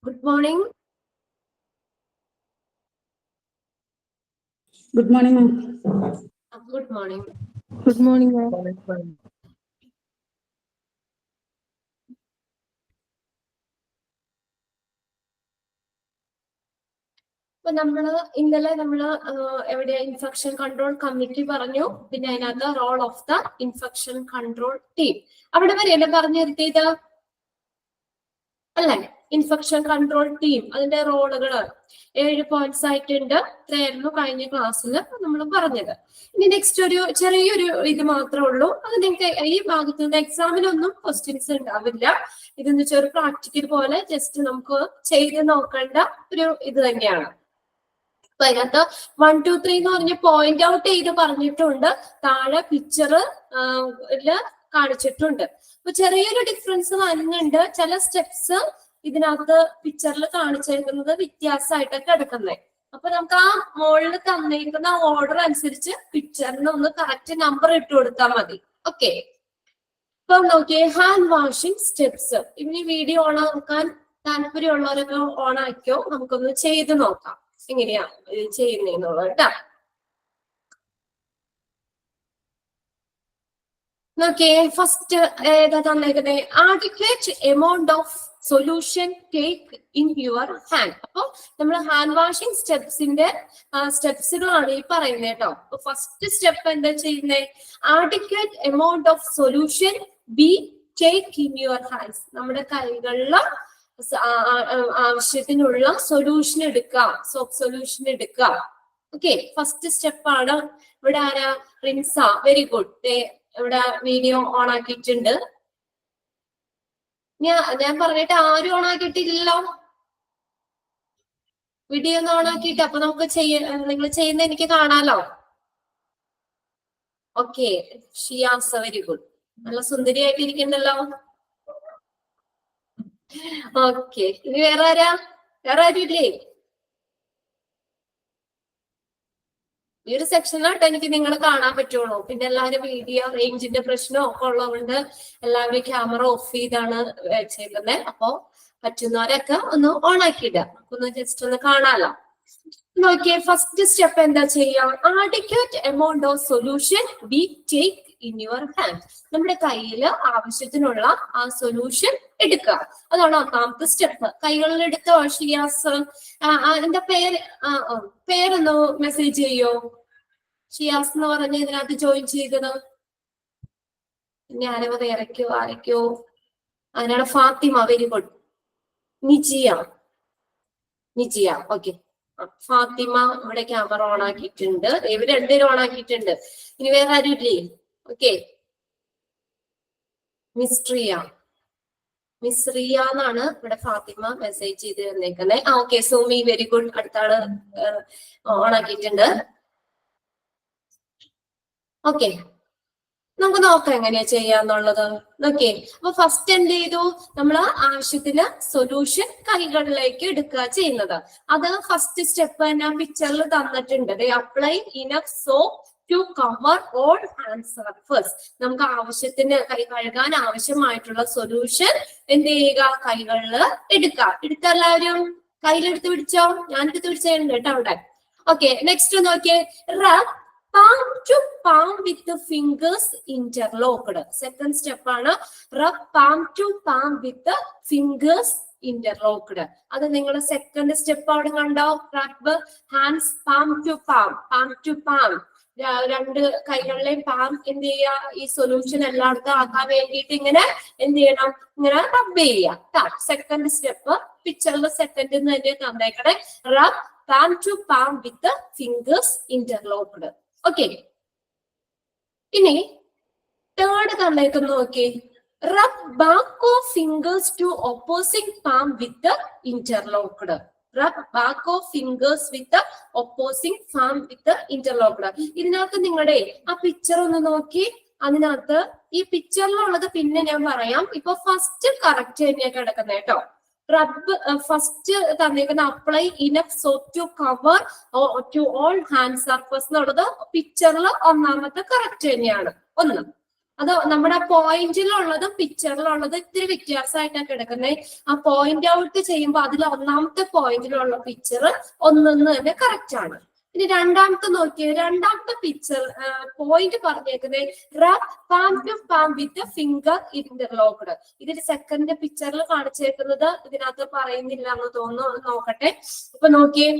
Good morning. Good morning, ma'am. Good morning. Good morning, ma'am. അപ്പൊ ഇന്നലെ എവിടെയാ infection control committee പറഞ്ഞു, പിന്നെ അതിനകത്ത് role of the infection control team അവിടെ വരെയല്ലേ പറഞ്ഞു നിർത്തിയത് അല്ലെ? ഇൻഫെക്ഷൻ കൺട്രോൾ ടീം അതിന്റെ റോളുകള് 7 പോയിന്റ്സ് ആയിട്ടുണ്ട്. ഇത്രയായിരുന്നു കഴിഞ്ഞ ക്ലാസ്സിൽ നമ്മൾ പറഞ്ഞത്. ഇനി നെക്സ്റ്റ് ഒരു ചെറിയൊരു ഇത് മാത്രമേ ഉള്ളൂ. അത് നിങ്ങൾക്ക് ഈ ഭാഗത്ത് നിന്ന് എക്സാമിനൊന്നും ക്വസ്റ്റ്യൻസ് ഉണ്ടാവില്ല. ഇതെന്ന് വെച്ചാൽ ഒരു പ്രാക്ടിക്കൽ പോലെ ജസ്റ്റ് നമുക്ക് ചെയ്ത് നോക്കേണ്ട ഒരു ഇത് തന്നെയാണ്. അപ്പൊ അതിനകത്ത് 1, 2, 3 എന്ന് പറഞ്ഞ് പോയിന്റ് ഔട്ട് ചെയ്ത് പറഞ്ഞിട്ടുണ്ട്. താഴെ പിക്ചറ് കാണിച്ചിട്ടുണ്ട്. അപ്പൊ ചെറിയൊരു ഡിഫറൻസ് വരുന്നുണ്ട്. ചില സ്റ്റെപ്സ് ഇതിനകത്ത് പിക്ചറിൽ കാണിച്ചിരിക്കുന്നത് വ്യത്യാസമായിട്ടൊക്കെ എടുക്കുന്നത്. അപ്പൊ നമുക്ക് ആ മുകളിൽ തന്നിരിക്കുന്ന ഓർഡർ അനുസരിച്ച് പിക്ചറിന് ഒന്ന് കറക്റ്റ് നമ്പർ ഇട്ട് കൊടുത്താൽ മതി. ഓക്കെ, ഇപ്പൊ നോക്കിയേ, ഹാൻഡ് വാഷിംഗ് സ്റ്റെപ്സ്. ഇനി വീഡിയോ ഓൺ ആക്കാൻ താല്പര്യമുള്ളവരൊക്കെ ഓൺ ആക്കിയോ, നമുക്കൊന്ന് ചെയ്ത് നോക്കാം എങ്ങനെയാ ചെയ്യുന്നതെന്നുള്ളത് കേട്ടോ. നോക്കിയേ, ഫസ്റ്റ് ഏതാ തന്നേക്കുന്നേ? Adequate amount of solution take in your hand. അപ്പൊ നമ്മൾ ഹാൻഡ് വാഷിംഗ് സ്റ്റെപ്സുകളാണ് ഈ പറയുന്നത് കേട്ടോ. അപ്പൊ ഫസ്റ്റ് സ്റ്റെപ്പ് എന്താ ചെയ്യുന്നത്? Adequate amount of solution be take in your hands. നമ്മുടെ കൈകളിൽ ആവശ്യത്തിനുള്ള സൊല്യൂഷൻ എടുക്കുക, സോപ്പ് സൊല്യൂഷൻ എടുക്കുക. ഓക്കെ, ഫസ്റ്റ് സ്റ്റെപ്പാണ്. ഇവിടെ ആരാ? റിൻസ. Very good. ഇവിടെ വീഡിയോ ഓൺ ആക്കിയിട്ടുണ്ട്. ഞാൻ പറഞ്ഞിട്ട് ആരും ഓൺ ആക്കിയിട്ടില്ലല്ലോ വീഡിയോ ഒന്ന് ഓൺ ആക്കിയിട്ട്. അപ്പൊ നമുക്ക് നിങ്ങൾ ചെയ്യുന്ന എനിക്ക് കാണാലോ. Okay, Shiyasa very good. നല്ല സുന്ദരിയായിട്ട് ഇരിക്കണ്ടല്ലോ. ഓക്കെ, ഇനി വേറെ ആരാ? വേറെ ആരും ഇല്ലേ? ഈ ഒരു സെക്ഷനായിട്ട് എനിക്ക് നിങ്ങളെ കാണാൻ പറ്റുള്ളൂ. പിന്നെ എല്ലാവരും വീഡിയോ റേഞ്ചിന്റെ പ്രശ്നം ഒക്കെ ഉള്ളതുകൊണ്ട് എല്ലാവരും ക്യാമറ ഓഫ് ചെയ്താണ് ചെയ്യുന്നത്. അപ്പൊ പറ്റുന്നവരൊക്കെ ഒന്ന് ഓൺ ആക്കിയിടുക, ഒന്ന് ജസ്റ്റ് ഒന്ന് കാണാലോ. നോക്കിയേ, ഫസ്റ്റ് സ്റ്റെപ്പ് എന്താ ചെയ്യാം? Adequate amount of solution be take in your hand. നമ്മുടെ കയ്യിൽ ആവശ്യത്തിനുള്ള ആ സൊല്യൂഷൻ എടുക്കുക. അതാണ് ഒന്നാമത്തെ സ്റ്റെപ്പ്. കൈകളിൽ എടുത്തോ ഷിയാസ്? അതിന്റെ പേരൊന്ന് മെസ്സേജ് ചെയ്യോ? ഷിയാസ് എന്ന് പറഞ്ഞ ഇതിനകത്ത് ജോയിൻ ചെയ്തത് ഞാനവത് ആരൊക്കെയോ അതിനാണ് Fathima. Very good. Nijiya. Okay, Fathima ഇവിടെ ക്യാമറ ഓൺ ആക്കിയിട്ടുണ്ട്. ഇവർ രണ്ടുപേരും ഓൺ ആക്കിയിട്ടുണ്ട്. ഇനി വേറെ ആരും ഇല്ലേ? ഓക്കെ, മിസ്റിയ എന്നാണ് ഇവിടെ ഫാത്തിമ മെസ്സേജ് ചെയ്ത് തന്നേക്കുന്നത്. Okay, Sumi very good. അടുത്താണ് ഓൺ ആക്കിയിട്ടുണ്ട്. ഓക്കെ, നമുക്ക് നോക്കാം എങ്ങനെയാ ചെയ്യാന്നുള്ളത്. ഓക്കെ, അപ്പൊ ഫസ്റ്റ് എന്ത് ചെയ്തു? നമ്മൾ ആവശ്യത്തിന് സൊല്യൂഷൻ കൈകളിലേക്ക് എടുക്കുക ചെയ്യുന്നത്. അത് ഫസ്റ്റ് സ്റ്റെപ്പ് തന്നെ പിക്ചറിൽ തന്നിട്ടുണ്ട്. Apply enough soap to cover all hand surface. നമുക്ക് ആവശ്യത്തിന് കൈ കഴുകാൻ ആവശ്യമായിട്ടുള്ള സൊല്യൂഷൻ എന്ത് ചെയ്യുക? കൈകളിൽ എടുക്കുക. എടുത്തെല്ലാവരും കയ്യിലെടുത്ത് പിടിച്ചോ? ഞാനെടുത്ത് പിടിച്ചിട്ടുണ്ട് കേട്ടോ അവിടെ. ഓക്കെ, നെക്സ്റ്റ് നോക്കിയേ, റബ് palm to palm with the fingers interlocked. Second step ആണ് rub palm to palm with the fingers interlocked. അത് നിങ്ങൾ സെക്കൻഡ് സ്റ്റെപ്പ് അവിടെ കണ്ടോ? റബ് hands palm to palm, palm to palm. രണ്ട് കൈകളിലെയും പാം എന്ത് ചെയ്യുക? ഈ സൊല്യൂഷൻ എല്ലായിടത്തും ആക്കാൻ വേണ്ടിയിട്ട് ഇങ്ങനെ എന്ത് ചെയ്യണം? ഇങ്ങനെ റബ് ചെയ്യുക. സെക്കൻഡ് സ്റ്റെപ്പ് പിക്ചറിൽ സെക്കൻഡ് തന്നെ തന്നേക്കണേ. Rub palm to palm with the fingers interlocked. Okay, ഇനി തേർഡ് തന്നേക്കുന്ന നോക്കി, rub back of fingers to opposing palm with interlocked. Rub back of fingers with opposing palm with interlocked. ഇതിനകത്ത് നിങ്ങളുടെ ആ picture ഒന്ന് നോക്കി. അതിനകത്ത് ഈ പിക്ചറിലുള്ളത് പിന്നെ ഞാൻ പറയാം. ഇപ്പൊ ഫസ്റ്റ് കറക്റ്റ് തന്നെയാ കിടക്കുന്നത് കേട്ടോ. റബ്ബ് ഫസ്റ്റ് തന്നിരിക്കുന്ന apply enough soap to cover to all hand surface എന്നുള്ളത് പിക്ചറിൽ ഒന്നാമത്തെ കറക്റ്റ് തന്നെയാണ്. ഒന്ന് അത് നമ്മുടെ പോയിന്റിലുള്ളതും പിക്ചറിലുള്ളതും ഇത്തിരി വ്യത്യാസമായിട്ടാണ് കിടക്കുന്നത്. ആ പോയിന്റ് ഔട്ട് ചെയ്യുമ്പോൾ അതിൽ ഒന്നാമത്തെ പോയിന്റിലുള്ള പിക്ചർ ഒന്നൊന്ന് തന്നെ കറക്റ്റ് ആണ്. ഇനി രണ്ടാമത്തെ നോക്കിയേ, രണ്ടാമത്തെ പിക്ചർ പോയിന്റ് പറഞ്ഞേക്കുന്നത് rub palm to palm with finger interlocked. ഇതിൽ സെക്കൻഡ് പിക്ചറിൽ കാണിച്ചേക്കുന്നത് ഇതിനകത്ത് പറയുന്നില്ല എന്ന് തോന്നുന്നു, നോക്കട്ടെ. ഇപ്പൊ നോക്കിയേ,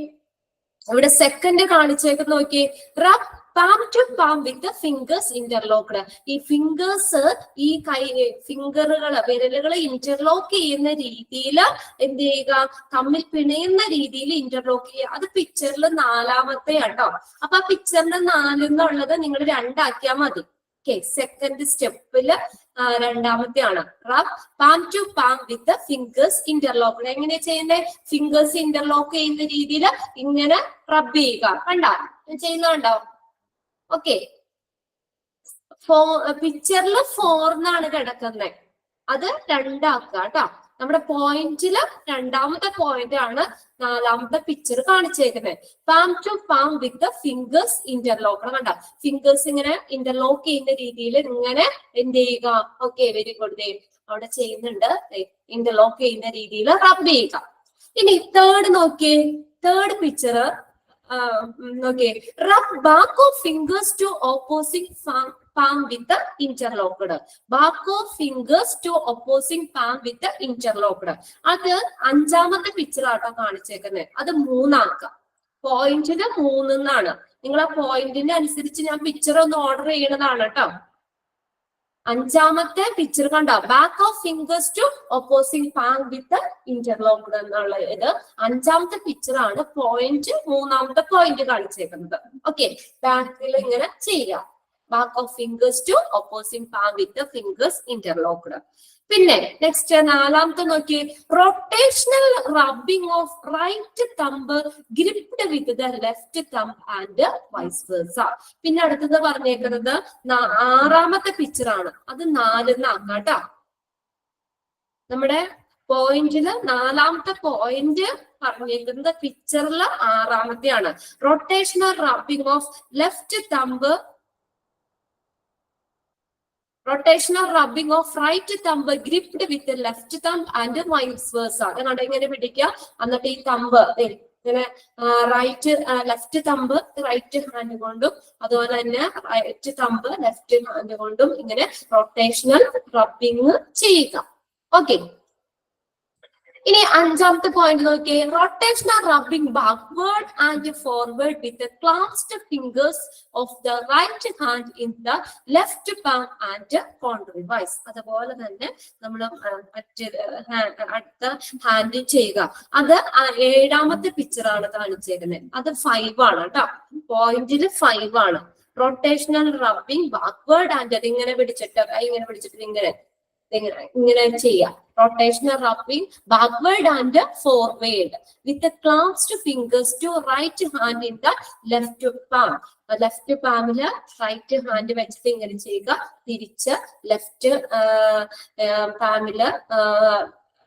ഇവിടെ സെക്കൻഡ് കാണിച്ചേക്കുന്നത് നോക്കിയേ, rub palm to palm with fingers interlocked. ഈ ഫിംഗേഴ്സ്, ഈ ഫിംഗറുകള് വിരലുകൾ ഇന്റർലോക്ക് ചെയ്യുന്ന രീതിയിൽ എന്ത് ചെയ്യുക, തമ്മിൽ പിണയുന്ന രീതിയിൽ ഇന്റർലോക്ക് ചെയ്യുക. അത് പിക്ചറിൽ നാലാമത്തെ കേട്ടോ. അപ്പൊ ആ പിക്ചറിൽ 4 എന്നുള്ളത് നിങ്ങൾ 2 ആക്കിയാൽ മതി. സെക്കൻഡ് സ്റ്റെപ്പില് രണ്ടാമത്തെ ആണ് rub palm to palm with fingers interlocked. എങ്ങനെയാ ചെയ്യുന്നത്? ഫിംഗേഴ്സ് ഇന്റർലോക്ക് ചെയ്യുന്ന രീതിയിൽ ഇങ്ങനെ റബ് ചെയ്യുക. കണ്ടോ? ചെയ്യുന്നുണ്ടോ? ഓക്കെ. പിക്ചറിൽ 4 എന്നാണ് കിടക്കുന്നത്, അത് 2 ആക്കുക കേട്ടോ. നമ്മുടെ പോയിന്റില് രണ്ടാമത്തെ പോയിന്റ് ആണ് നാലാമത്തെ പിക്ചർ കാണിച്ചേക്കുന്നത്. Palm to palm with fingers interlock. കണ്ട, ഫിംഗേഴ്സ് ഇങ്ങനെ ഇന്റർലോക്ക് ചെയ്യുന്ന രീതിയിൽ ഇങ്ങനെ എന്ത് ചെയ്യുക. Okay, very good. അവിടെ ചെയ്യുന്നുണ്ട്, ഇന്റർലോക്ക് ചെയ്യുന്ന രീതിയിൽ റബ് ചെയ്യുക. ഇനി തേർഡ് നോക്കിയേ, തേർഡ് പിക്ചർ നോക്കിയേ, rub back of fingers to opposing palm with the interlocked. Back of fingers to opposing palm with the interlocked. അത് അഞ്ചാമത്തെ പിക്ചർ ആട്ടോ കാണിച്ചേക്കുന്നത്. അത് 3 ആക്കാം. പോയിന്റിന് 3 എന്നാണ്. നിങ്ങൾ ആ പോയിന്റിന്റെ അനുസരിച്ച് ഞാൻ പിക്ചർ ഒന്ന് ഓർഡർ ചെയ്യണതാണ് കേട്ടോ. അഞ്ചാമത്തെ പിക്ചർ കണ്ടോ, back of fingers to opposing palm with interlocked എന്നുള്ള ഇത് അഞ്ചാമത്തെ പിക്ചർ ആണ്. പോയിന്റ് 3ാമത്തെ പോയിന്റ് കാണിച്ചേക്കുന്നത്. ഓക്കെ, ബാക്കിൽ ഇങ്ങനെ ചെയ്യുക. Back of fingers to opposing palm with the fingers interlocked. പിന്നെ നെക്സ്റ്റ് 4ാമത്തെ നോക്കിയേ, rotational rubbing of right thumb gripped with the left thumb and vice versa. പിന്നെ അടുത്തത് പറഞ്ഞേക്കുന്നത് 6ാമത്തെ പിക്ചർ ആണ്. അത് 4 എന്നാക്കാം കേട്ടോ. നമ്മുടെ പോയിന്റില് 4ാമത്തെ പോയിന്റ് പറഞ്ഞേക്കുന്നത് പിക്ചറിൽ 6ാമത്തെ ആണ്. Rotational rubbing of left thumb, rotational rubbing of right thumb gripped with the left thumb and vice versa. അതുകൊണ്ട് ഇങ്ങനെ പിടിക്കുക. എന്നിട്ട് ഈ തമ്പ് ഇങ്ങനെ right left thumb right hand കൊണ്ടും അതുപോലെ തന്നെ റൈറ്റ് തമ്പ് ലെഫ്റ്റ് ഹാൻഡ് കൊണ്ടും ഇങ്ങനെ റൊട്ടേഷണൽ റബ്ബിങ് ചെയ്യുക. ഓക്കെ, ഇനി 5ാമത്തെ പോയിന്റ് നോക്കിയേ, rotational rubbing backward and forward with clasped fingers of the right hand in the left palm and contrariwise. അതുപോലെ തന്നെ നമ്മൾ അടുത്ത ഹാൻഡ് ചെയ്യുക. അത് 7ാമത്തെ പിക്ചർ ആണ് കാണിച്ചേക്കുന്നത്. അത് 5 ആണ് കേട്ടോ. പോയിന്റിൽ 5 ആണ്. റൊട്ടേഷണൽ റബ്ബിംഗ് ബാക്ക്വേർഡ് ആൻഡ് അതിങ്ങനെ പിടിച്ചിട്ട് ഇങ്ങനെ പിടിച്ചിട്ട് ഇങ്ങനെ ചെയ്യാം. Rotational rubbing backward and forward with clasped fingers to right hand in the left palm. Left പാമില് റൈറ്റ് ഹാൻഡ് വെച്ചിട്ട് ഇങ്ങനെ ചെയ്യുക. തിരിച്ച് ലെഫ്റ്റ് പാമില്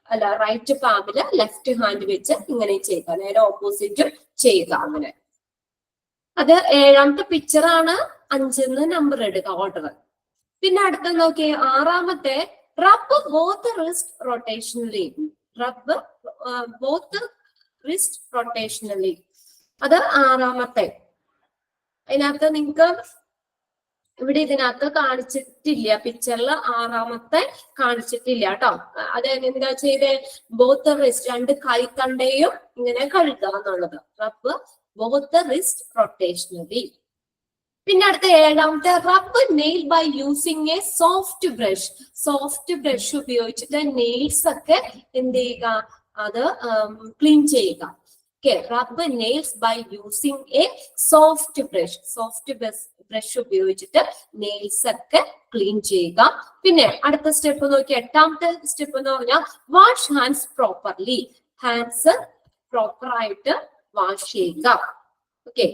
അല്ല റൈറ്റ് പാമില് ലെഫ്റ്റ് ഹാൻഡ് വെച്ച് ഇങ്ങനെ ചെയ്യുക. നേരെ ഓപ്പോസിറ്റ് ചെയ്യുക. അങ്ങനെ അത് 7ാമത്തെ പിക്ചർ ആണ്. 5 നമ്പർ എടുക്കുക ഓർഡർ. പിന്നെ അടുത്ത നോക്കിയേ, 6ാമത്തെ റബ്ബ് ബോത്ത് റിസ്റ്റ് റൊട്ടേഷണലി. റബ്ബ് ബോത്ത് റിസ്റ്റ് റൊട്ടേഷണലി. അത് 6ാമത്തെ. അതിനകത്ത് നിങ്ങൾക്ക് ഇവിടെ ഇതിനകത്ത് കാണിച്ചിട്ടില്ല, പിക്ചറിൽ 6ാമത്തെ കാണിച്ചിട്ടില്ല കേട്ടോ. അത് എന്താ ചെയ്തേ, ബോത്ത് റിസ്റ്റ് 2 കൈത്തണ്ടയും ഇങ്ങനെ കഴുകുക എന്നുള്ളത്. റബ്ബ് ബോത്ത് റിസ്റ്റ് റൊട്ടേഷണലി. പിന്നെ അടുത്ത 7ാമത്തെ, rub nail by using a soft brush. Soft brush ഉപയോഗിച്ചിട്ട് നെയിൽസ് ഒക്കെ എന്ത് ചെയ്യുക, അത് ക്ലീൻ ചെയ്യുക. Okay, rub nails by using a soft brush. Soft brush ഉപയോഗിച്ചിട്ട് നെയിൽസ് ഒക്കെ ക്ലീൻ ചെയ്യുക. പിന്നെ അടുത്ത സ്റ്റെപ്പ് നോക്കി, 8ാമത്തെ സ്റ്റെപ്പ് എന്ന് പറഞ്ഞാൽ wash hands properly. Hands proper ആയിട്ട് വാഷ് ചെയ്യുക. ഓക്കെ,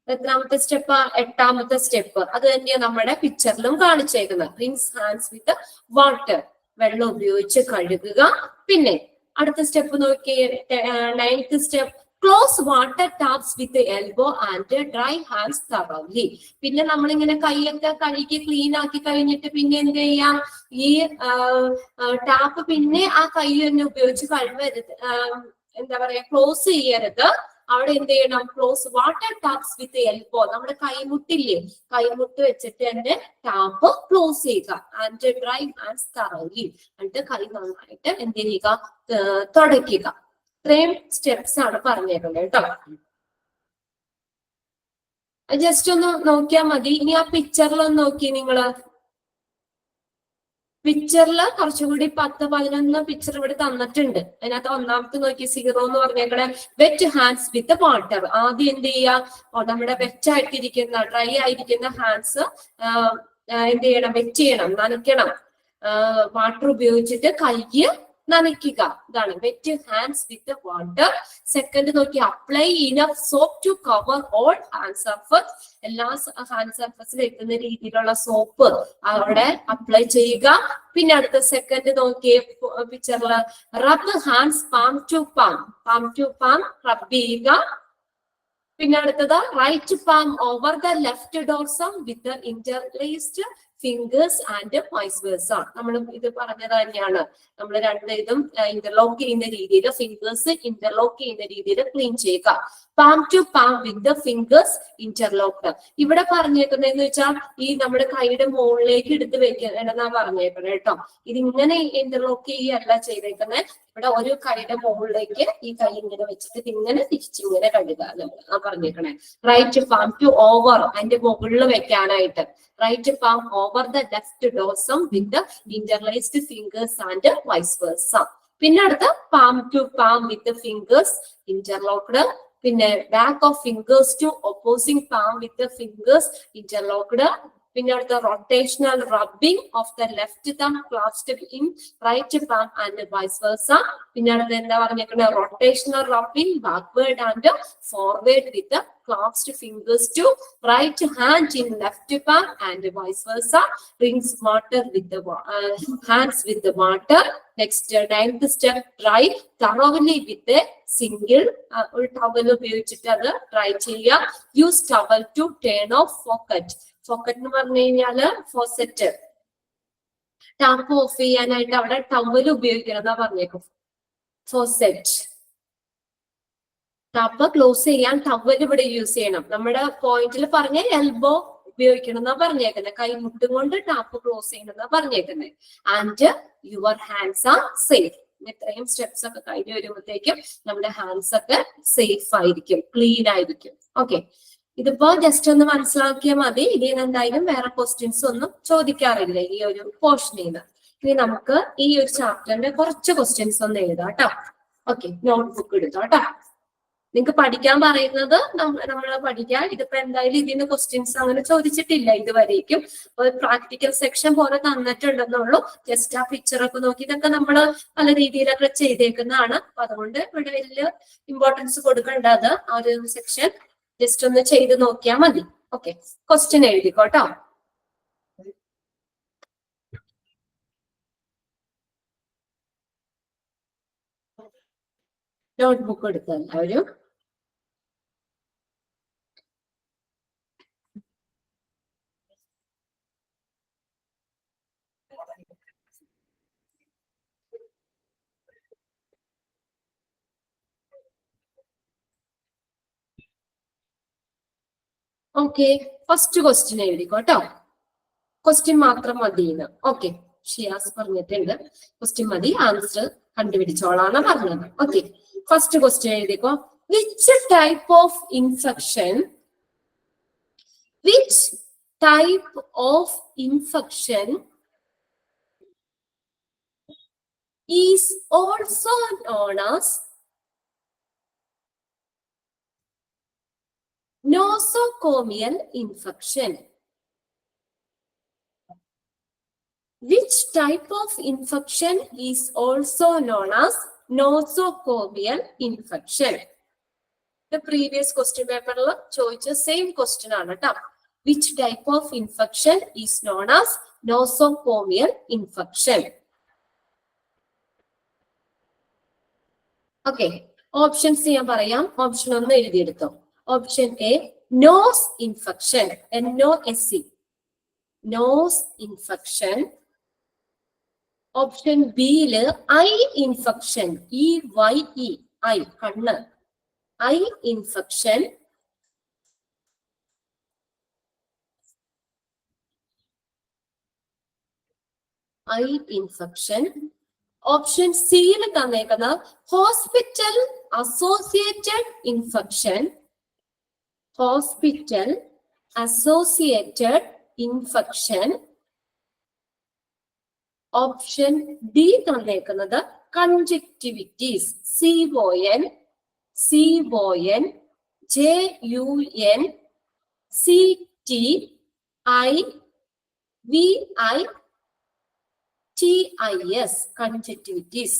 എത്രാമത്തെ സ്റ്റെപ്പ്? 8ാമത്തെ സ്റ്റെപ്പ്. അത് തന്നെയാണ് നമ്മുടെ പിക്ചറിലും കാണിച്ചേക്കുന്നത്. Rinse hands with water. വെള്ളം ഉപയോഗിച്ച് കഴുകുക. പിന്നെ അടുത്ത സ്റ്റെപ്പ് നോക്കിയേ, 9th step, close water taps with elbow and dry hands thoroughly. പിന്നെ നമ്മളിങ്ങനെ കൈയൊക്കെ കഴുകി ക്ലീൻ ആക്കി കഴിഞ്ഞിട്ട് പിന്നെ എന്ത് ചെയ്യാം, ഈ ടാപ്പ് പിന്നെ ആ കൈ തന്നെ ഉപയോഗിച്ച് കഴുകരുത്, എന്താ പറയാ, ക്ലോസ് ചെയ്യരുത്. അവിടെ എന്ത് ചെയ്യണം, close water taps with elbow, നമ്മുടെ കൈമുട്ടില്ലേ, കൈമുട്ട് വെച്ചിട്ട് തന്നെ ടാപ്പ് ക്ലോസ് ചെയ്യുക. ആൻഡ് ഡ്രൈ ഹാൻഡ്സ് തറവ്ലി, എന്നിട്ട് കൈ നന്നായിട്ട് എന്ത് ചെയ്യുക, തുടയ്ക്കുക. ഇത്രയും സ്റ്റെപ്സ് ആണ് പറഞ്ഞേക്കുന്നത് കേട്ടോ. ജസ്റ്റ് ഒന്ന് നോക്കിയാൽ മതി. ഇനി ആ പിക്ചറിലൊന്ന് നോക്കി നിങ്ങള്. പിക്ചറിൽ കുറച്ചുകൂടി 10-11 പിക്ചർ ഇവിടെ തന്നിട്ടുണ്ട്. അതിനകത്ത് ഒന്നാമത്തെ നോക്കി 0 എന്ന് പറഞ്ഞേക്കണേ വെറ്റ് ഹാൻഡ്സ് വിത്ത് വാട്ടർ. ആദ്യം എന്ത് ചെയ്യുക, നമ്മുടെ വെറ്റ് ആയിട്ടിരിക്കുന്ന ഡ്രൈ ആയിരിക്കുന്ന ഹാൻഡ്സ് എന്ത് ചെയ്യണം, വെറ്റ് ചെയ്യണം, നനയ്ക്കണം. വാട്ടർ ഉപയോഗിച്ചിട്ട് കൈയ്യ് നനയ്ക്കുക. ഇതാണ് wet hands with water. Second നോക്കി apply enough soap to cover all hand surface. എല്ലാ ഹാൻഡ് സർഫസിൽ എത്തുന്ന രീതിയിലുള്ള സോപ്പ് അവിടെ അപ്ലൈ ചെയ്യുക. പിന്നെ അടുത്ത സെക്കൻഡ് നോക്കിയ പിക്ചറില് rub hands palm to palm rub ചെയ്യുക. പിന്നെ അടുത്തത് right palm over the left dorsum with interlaced fingers and vice versa. നമ്മൾ ഇത് പറഞ്ഞത് തന്നെയാണ്. നമ്മൾ രണ്ട് ഇതും ഇന്റർലോക്ക് ചെയ്യുന്ന രീതിയിൽ, ഫിംഗേഴ്സ് ഇന്റർലോക്ക് ചെയ്യുന്ന രീതിയിൽ ക്ലീൻ ചെയ്യുക. Palm to palm with the fingers interlocked. ഇവിടെ പറഞ്ഞേക്കുന്നതെന്ന് വെച്ചാൽ ഈ നമ്മുടെ കൈയുടെ മുകളിലേക്ക് എടുത്ത് വെക്കണമെന്നാ പറഞ്ഞേക്കുന്നത് കേട്ടോ. ഇതിങ്ങനെ ഇന്റർലോക്ക് ചെയ്യുകയല്ല ചെയ്തേക്കുന്നത്. ഇവിടെ ഒരു കൈയുടെ മുകളിലേക്ക് ഈ കൈ ഇങ്ങനെ വെച്ചിട്ട് ഇങ്ങനെ തിരിച്ചിങ്ങനെ കഴുകുക നമ്മൾ പറഞ്ഞേക്കണേ. റൈറ്റ് പാം ടു ഓവർ, അതിന്റെ മുകളിൽ വെക്കാനായിട്ട്. Right palm over the left dorsum with interlaced fingers and vice versa. പിന്നെ അടുത്ത palm to palm with fingers interlocked. പിന്നെ back of fingers to opposing palm with fingers interlocked. പിന്നെ അടുത്ത rotational rubbing of the left thumb clasped in right palm and vice versa. പിന്നെ അടുത്ത എന്താ പറഞ്ഞേക്കുന്നത്, rotational rubbing backward and forward with clasped fingers to right hand in left palm and vice versa. Rinse water with the hands with the water. Next, 9th step, dry thoroughly with a single towel ഉപയോഗിച്ചിട്ട് അത് dry ചെയ്യുക. Use towel to turn off faucet. Faucet എന്ന് പറഞ്ഞു കഴിഞ്ഞാല് faucet. Tap of ചെയ്യാനായിട്ട് അവിടെ towel ഉപയോഗിക്കണം എന്നാ പറഞ്ഞേക്കും. ഫോസെറ്റ് ടാപ്പ് ക്ലോസ് ചെയ്യാൻ ടവൽ ഇവിടെ യൂസ് ചെയ്യണം. നമ്മുടെ പോയിന്റിൽ പറഞ്ഞ എൽബോ ഉപയോഗിക്കണം എന്നാ പറഞ്ഞേക്കുന്നത്. കൈമുട്ടും കൊണ്ട് ടാപ്പ് ക്ലോസ് ചെയ്യണം എന്നാ പറഞ്ഞേക്കുന്നത്. And your hands R safe. ഇത്രയും സ്റ്റെപ്സ് ഒക്കെ കഴിഞ്ഞ് വരുമ്പോഴത്തേക്കും നമ്മുടെ ഹാൻഡ്സ് ഒക്കെ സേഫ് ആയിരിക്കും, ക്ലീൻ ആയിരിക്കും. ഓക്കെ, ഇതിപ്പോ ജസ്റ്റ് ഒന്ന് മനസ്സിലാക്കിയാൽ മതി. ഇതിന് എന്തായാലും വേറെ ക്വസ്റ്റ്യൻസ് ഒന്നും ചോദിക്കാറില്ല ഈ ഒരു പോർഷനിൽ നിന്ന്. ഇനി നമുക്ക് ഈ ഒരു ചാപ്റ്ററിന്റെ കുറച്ച് ക്വസ്റ്റ്യൻസ് ഒന്ന് എഴുതാം കേട്ടോ. ഓക്കെ, നോട്ട്ബുക്ക് എടുത്തോ കേട്ടോ. നിങ്ങൾക്ക് പഠിക്കാൻ പറയുന്നത് നമ്മൾ പഠിക്കാൻ. ഇതിപ്പോ എന്തായാലും ഇതിന് ക്വസ്റ്റ്യൻസ് അങ്ങനെ ചോദിച്ചിട്ടില്ല ഇതുവരേക്കും. പ്രാക്ടിക്കൽ സെക്ഷൻ പോലെ തന്നിട്ടുണ്ടെന്നുള്ളൂ. ജസ്റ്റ് ആ പിക്ചറൊക്കെ നോക്കി ഇതൊക്കെ നമ്മൾ പല രീതിയിലൊക്കെ ചെയ്തേക്കുന്നതാണ്. അപ്പൊ അതുകൊണ്ട് ഇവിടെ വലിയ ഇമ്പോർട്ടൻസ് കൊടുക്കേണ്ടത് ആ ഒരു സെക്ഷൻ ജസ്റ്റ് ഒന്ന് ചെയ്ത് നോക്കിയാൽ മതി. Okay, question എഴുതിക്കോട്ടോ. നോട്ട്ബുക്ക് എടുക്കുക എല്ലാവരും. ഓക്കെ, ഫസ്റ്റ് ക്വസ്റ്റ്യൻ എഴുതിക്കോട്ടോ. ക്വസ്റ്റ്യൻ മാത്രം മതിയെന്ന്. ഓക്കെ, ഷിയാസ് പറഞ്ഞിട്ടുണ്ട് ക്വസ്റ്റ്യൻ മതി, ആൻസർ കണ്ടുപിടിച്ചോളാണ് പറഞ്ഞത്. ഓക്കെ, ഫസ്റ്റ് ക്വസ്റ്റ്യൻ എഴുതിക്കോ. Which type of infection is also known as nosocomial infection? Which type of infection is also known as nosocomial infection? The previous question paper ചോദിച്ച same question ആണ് ട്ടോ. Which type of infection is known as nosocomial infection? Okay, options ഞാൻ പറയാം. Option 1 എഴുതിയെടുത്തോ. Option A nose infection, NOSE, nose infection. Option ബിയില് eye infection, EYE, eye കണ്ണ്, eye infection. Eye infection. Option സിയിൽ തന്നേക്കുന്ന hospital associated infection, hospital associated infection. Option D തന്നേക്കുന്നത് conjunctivitis, CON, JUNCTIVITIS, conjunctivitis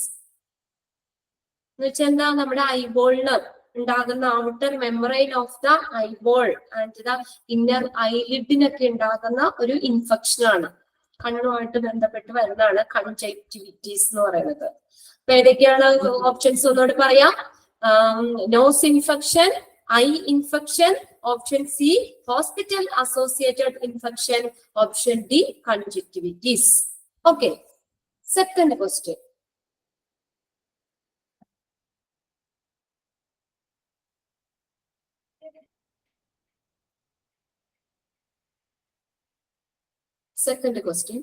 എന്ന് വെച്ചാൽ എന്താ? നമ്മുടെ ഐബോളിന് ഉണ്ടാകുന്ന outer membrane of the eyeball and the inner ഐലിഡിനൊക്കെ ഉണ്ടാകുന്ന ഒരു ഇൻഫെക്ഷൻ ആണ്. കണ്ണുമായിട്ട് ബന്ധപ്പെട്ട് വരുന്നതാണ് കൺജക്റ്റിവിറ്റീസ് എന്ന് പറയുന്നത്. അപ്പൊ ഏതൊക്കെയാണ് ഓപ്ഷൻസ് ഒന്നുകൂടി പറയാം. Nose infection, eye infection, option C hospital associated infection, option D conjunctivitis. Okay, second question. Second question.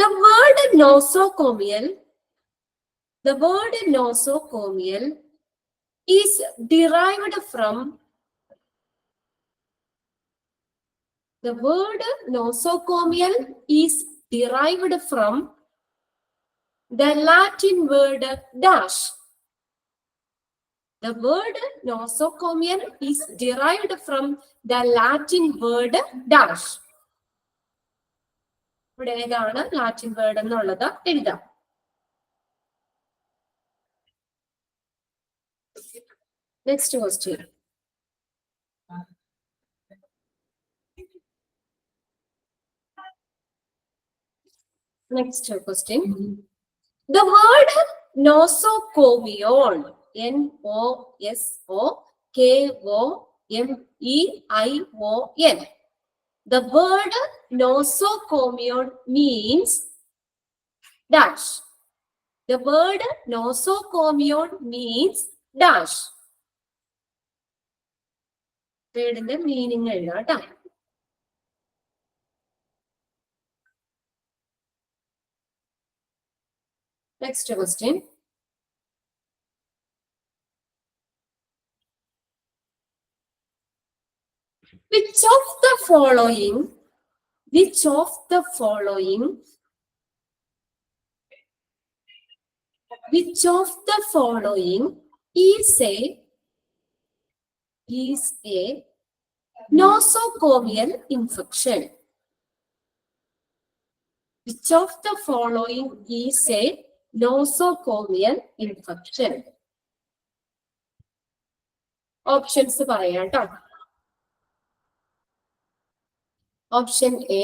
The word nosocomial is derived from the word nosocomial is derived from the Latin word dash. The word nosocomial is derived from the Latin word dash. ഇവിടെ ഏതാണ് Latin word എന്നുള്ളത് എഴുതാം. Next question. Next question. The word nosocomial, NOSOKOMEION. The word nosocomial means dash. The word nosocomial means dash. വേർഡിന്റെ meaning എഴുതാം കേട്ടോ. Next question. Which of the following is a nosocomial infection? Which of the following is a nosocomial infection? Options പറയാം ട്ടോ. Option A,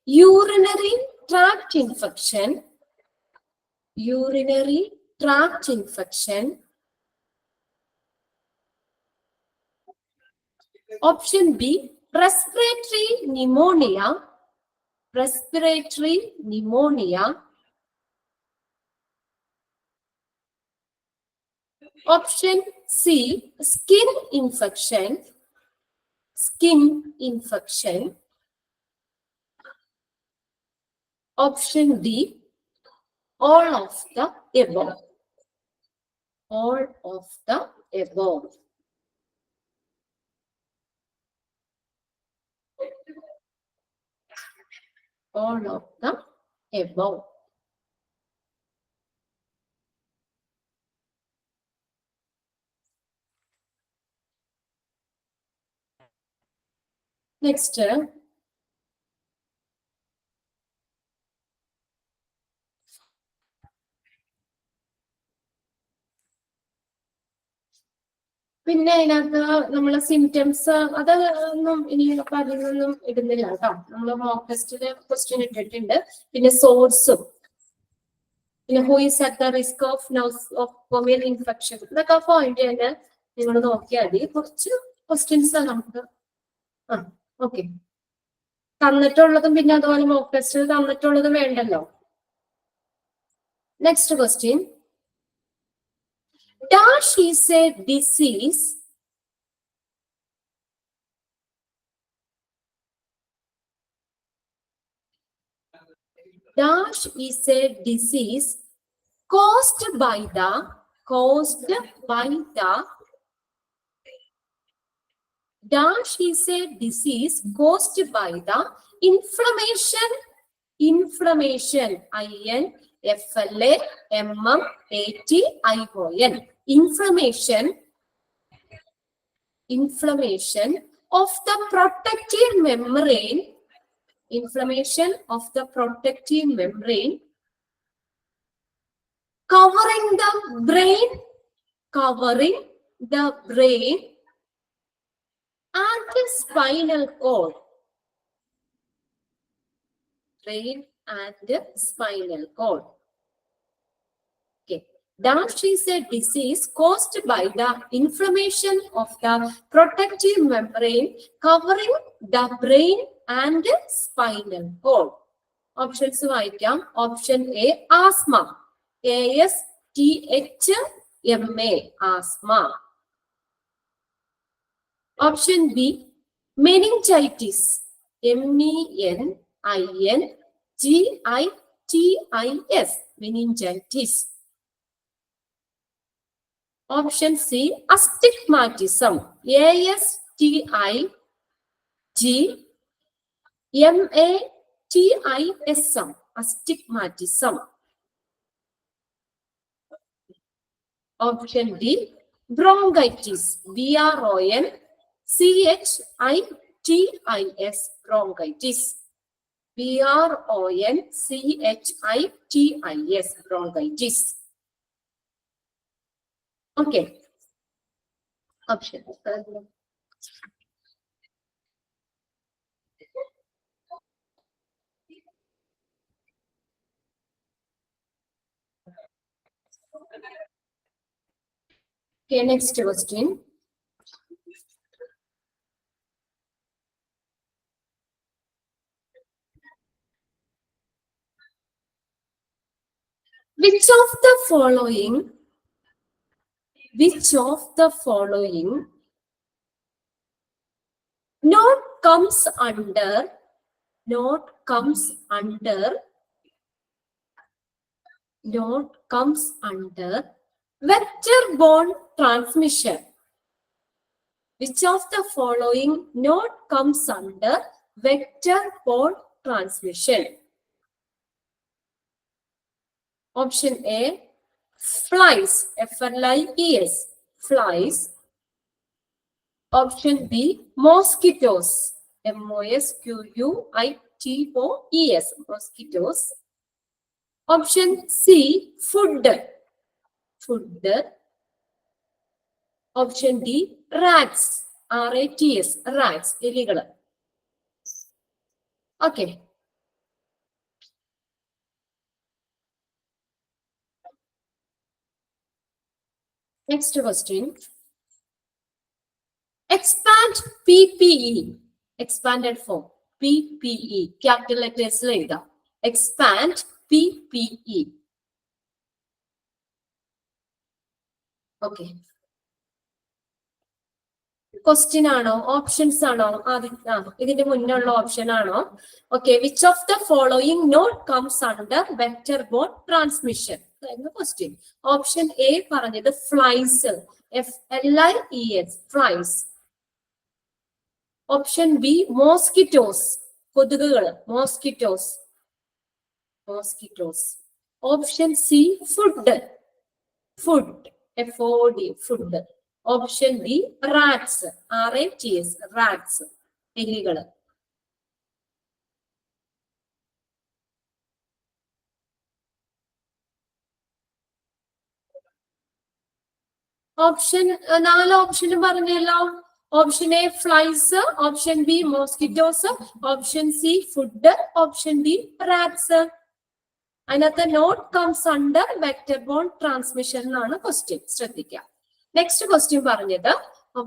urinary tract infection. Urinary tract infection. Option B, respiratory pneumonia. Respiratory pneumonia. Option C, skin infection. Skin infection. Option D, all of the above. All of the above. All of the above. Next. പിന്നെ അതിനകത്ത് നമ്മളെ symptoms അത് ഒന്നും ഇനി അതിനൊന്നും ഇടുന്നില്ല കേട്ടോ. നമ്മൾ മോക്ക് ടെസ്റ്റില് ക്വസ്റ്റ്യൻ ഇട്ടിട്ടുണ്ട്. പിന്നെ സോഴ്സും, പിന്നെ who is at the risk of comial infection, ഇതൊക്കെ പോയിന്റ് തന്നെ നിങ്ങൾ നോക്കിയാൽ മതി. കുറച്ച് ക്വസ്റ്റ്യൻസ് നമുക്ക് ഓക്കെ തന്നിട്ടുള്ളതും പിന്നെ അതുപോലെ മോക്ക് ടെസ്റ്റിൽ തന്നിട്ടുള്ളതും വേണ്ടല്ലോ. Next question, dash is A disease dash is a disease caused by the dash is a disease caused by the inflammation inflammation inflammation of the protective membrane covering the brain and the spinal cord. Okay. Dash is a disease caused by the inflammation of the protective membrane covering the brain and the spinal cord. Options വായിക്കാം. Option A, asthma. ASTHMA, asthma. Option B, meningitis. MENINGITIS, meningitis. Option C, astigmatism. ASTIGMATISM, astigmatism. Option D, bronchitis. BRONCHITIS, bronchitis. BRONCHITIS, bronchitis. Okay. Option. Okay, next question. Which of the following not comes under vector-borne transmission? Which of the following not comes under vector-borne transmission? Option A, flies. FLIES, flies. Option B, mosquitoes. MOSQUITOES, mosquitoes. Option C, food. Option D, rats. RATS, rats, എലികൾ. Okay. Next question. Expand PPE. Expanded form. PPE. Capital letters എഴുതാം. Expand PPE. Okay. Question ആണോ options ആണോ ഇതിന്റെ മുന്നുള്ള option ആണോ? Okay, which of the following not comes under vector borne transmission എന്ന question. Option A flies ഫ്ലൈസ്, FLIES, flies. Option B mosquitoes, കൊതുകുകൾ, mosquitoes. Option C food, FOD, food. Option D rats, RATS, rats, എലികൾ. Option 4 ഓപ്ഷനും പറഞ്ഞല്ലോ. Option A flies, option B mosquitoes, option C food, option D rats. അതിനകത്ത് not comes under vector borne transmission എന്നാണ് question. ശ്രദ്ധിക്കുക. Next question പറഞ്ഞത്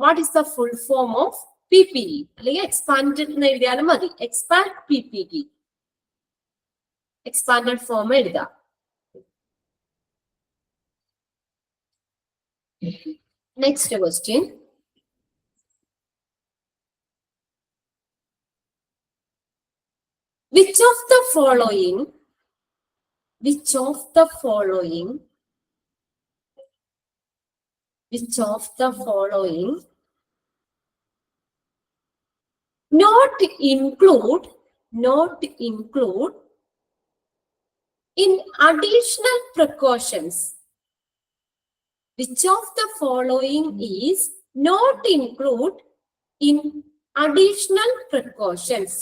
what is the full form of PPE, അല്ലെങ്കിൽ expanded എന്ന് എഴുതിയാലും മതി. എക്സ്പാൻഡ് PPE, എക്സ്പാൻഡഡ് ഫോം എഴുതാം. Next question, which of the following not include in additional precautions? Which of the following is not include in additional precautions?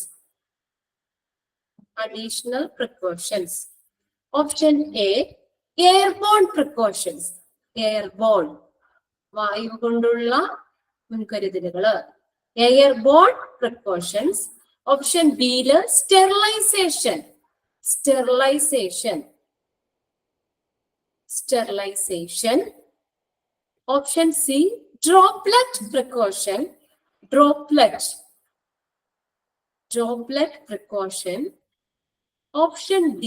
Option A, airborne precautions. Airborne, വായു കൊണ്ടുള്ള മുൻകരുതലുകള്. Airborne precautions. Option B, sterilization. Option C, droplet precaution. Droplet precaution. Option D,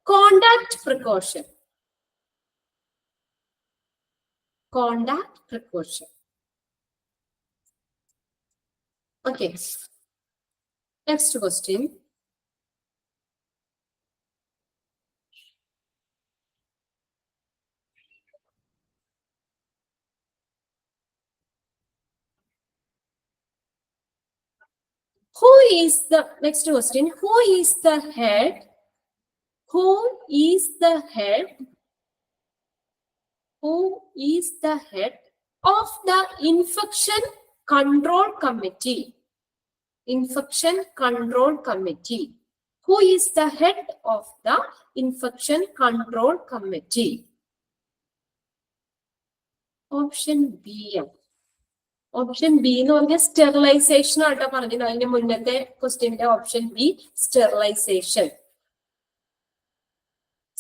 contact precaution. Okay. Next question. Who is the head of the Infection Control Committee? Who is the head of the Infection Control Committee? Option B. Option B എന്ന് പറഞ്ഞാൽ sterilization ആട്ടോ പറഞ്ഞത്. അതിന്റെ മുന്നത്തെ ക്വസ്റ്റ്യന്റെ option B sterilization.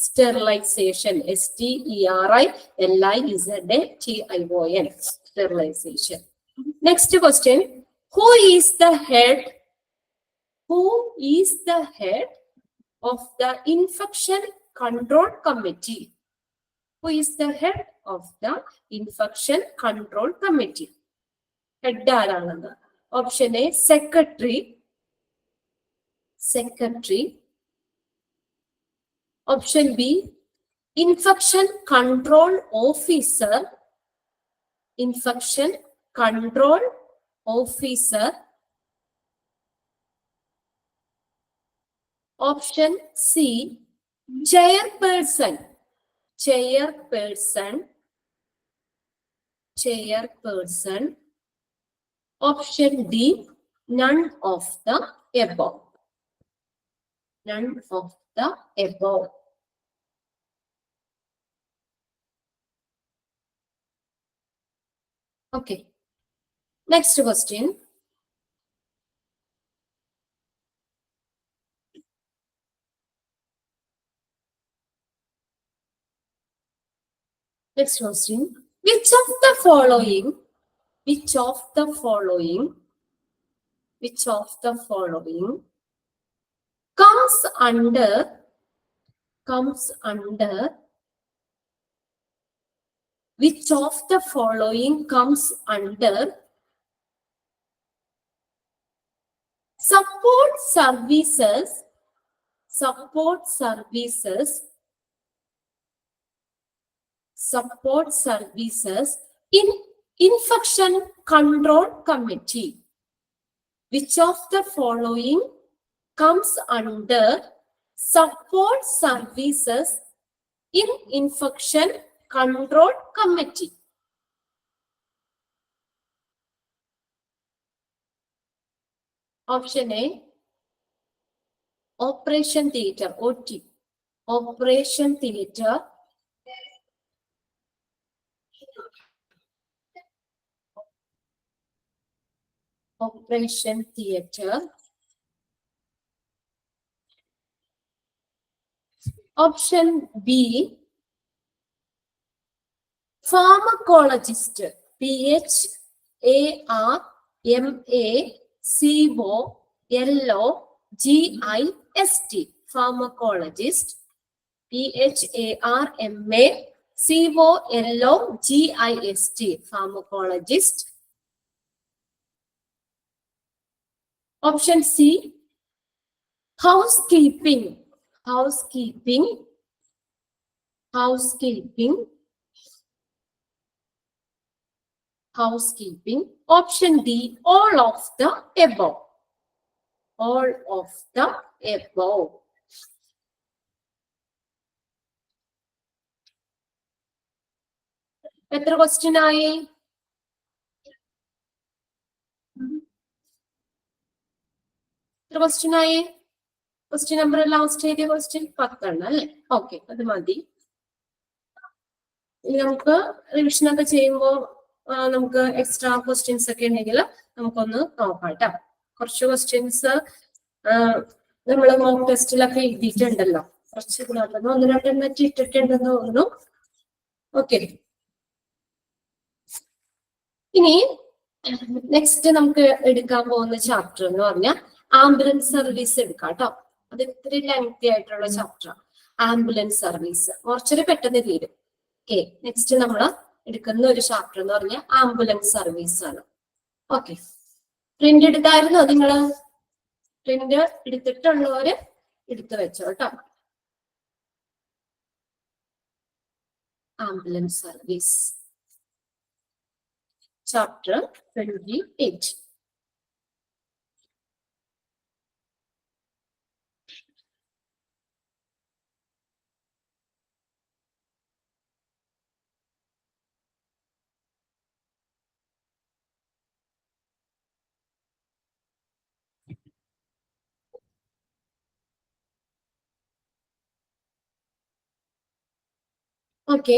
STERILIZATION, sterilization. Next question, who is the head of the Infection Control Committee? Who is the head of the Infection Control Committee? Head ആരാണെന്ന്. Option A secretary. Option B infection control officer. Option C chairperson. Option D, none of the above. Okay. Next question. Which of the following comes under support services in Infection Control Committee? Which of the following comes under support services in Infection Control Committee? Option A, Operation Theatre, OT. Operation Theatre. Operation theatre. Option B, pharmacologist. PHARMACOLOGIST. Pharmacologist. PHARMACOLOGIST. Pharmacologist. Option C, housekeeping. Housekeeping. Housekeeping. Housekeeping. Option D, all of the above. All of the above. എത്ര question ആയി? എത്ര question ആയി? Question number last എഴുതിയ question 10 അല്ലേ? Okay, അത് മതി. ഇനി നമുക്ക് റിവിഷൻ ഒക്കെ ചെയ്യുമ്പോൾ നമുക്ക് എക്സ്ട്രാ ക്വസ്റ്റ്യൻസ് ഒക്കെ ഉണ്ടെങ്കിൽ നമുക്കൊന്ന് നോക്കാം കേട്ടോ. കുറച്ച് ക്വസ്റ്റ്യൻസ് നമ്മൾ മോക്ക് ടെസ്റ്റിലൊക്കെ എഴുതിയിട്ടുണ്ടല്ലോ. കുറച്ച് നടന്നു 1-2 ഇട്ടിട്ടുണ്ടെന്ന് തോന്നുന്നു. ഓക്കെ, ഇനി നെക്സ്റ്റ് നമുക്ക് എടുക്കാൻ പോകുന്ന ചാപ്റ്റർ എന്ന് പറഞ്ഞാൽ ആംബുലൻസ് സർവീസ് എടുക്കാം കേട്ടോ. അത് ഇത്തിരി ലെങ്തി ആയിട്ടുള്ള ചാപ്റ്റർ. ആംബുലൻസ് സർവീസ് കുറച്ചൊരു പെട്ടെന്ന് തീരും. ഓക്കെ, നെക്സ്റ്റ് നമ്മൾ എടുക്കുന്ന ഒരു ചാപ്റ്റർ എന്ന് പറഞ്ഞാൽ ആംബുലൻസ് സർവീസ് ആണ്. ഓക്കെ, പ്രിന്റ് എടുത്തായിരുന്നോ നിങ്ങള്? പ്രിന്റ് എടുത്തിട്ടുള്ളവര് എടുത്തു വെച്ചോ കേട്ടോ. Ambulance service chapter 28. ഓക്കെ,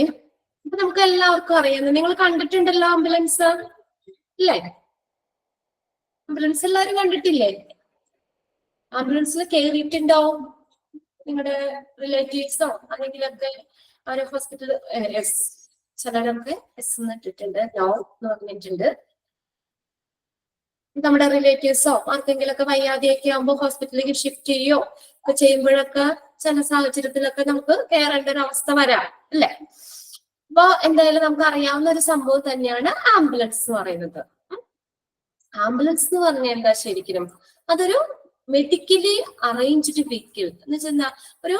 അപ്പൊ നമുക്ക് എല്ലാവർക്കും അറിയാം. നിങ്ങൾ കണ്ടിട്ടുണ്ടല്ലോ ആംബുലൻസ് അല്ലേ? ആംബുലൻസ് എല്ലാവരും കണ്ടിട്ടില്ലേ? ആംബുലൻസിൽ കയറിയിട്ടുണ്ടാവും നിങ്ങളുടെ റിലേറ്റീവ്സോ ആരെങ്കിലൊക്കെ അവരെ ഹോസ്പിറ്റൽ എസ്, ചിലരൊക്കെ എസ് എന്ന് ഇട്ടിട്ടുണ്ട്, നോ എന്ന് പറഞ്ഞിട്ടുണ്ട്. നമ്മുടെ റിലേറ്റീവ്സോ ആർക്കെങ്കിലൊക്കെ വയ്യാതെയൊക്കെ ആകുമ്പോൾ ഹോസ്പിറ്റലിലേക്ക് ഷിഫ്റ്റ് ചെയ്യോ ഒക്കെ ചെയ്യുമ്പോഴൊക്കെ ചില സാഹചര്യത്തിലൊക്കെ നമുക്ക് കയറേണ്ട ഒരു അവസ്ഥ വരാം അല്ലെ? അപ്പൊ എന്തായാലും നമുക്ക് അറിയാവുന്ന ഒരു സംഭവം തന്നെയാണ് ആംബുലൻസ് എന്ന് പറയുന്നത്. ആംബുലൻസ് എന്ന് പറഞ്ഞാൽ എന്താ ശരിക്കും? അതൊരു മെഡിക്കലി അറേഞ്ച്ഡ് വെഹിക്കിൾ എന്ന് വെച്ചാൽ ഒരു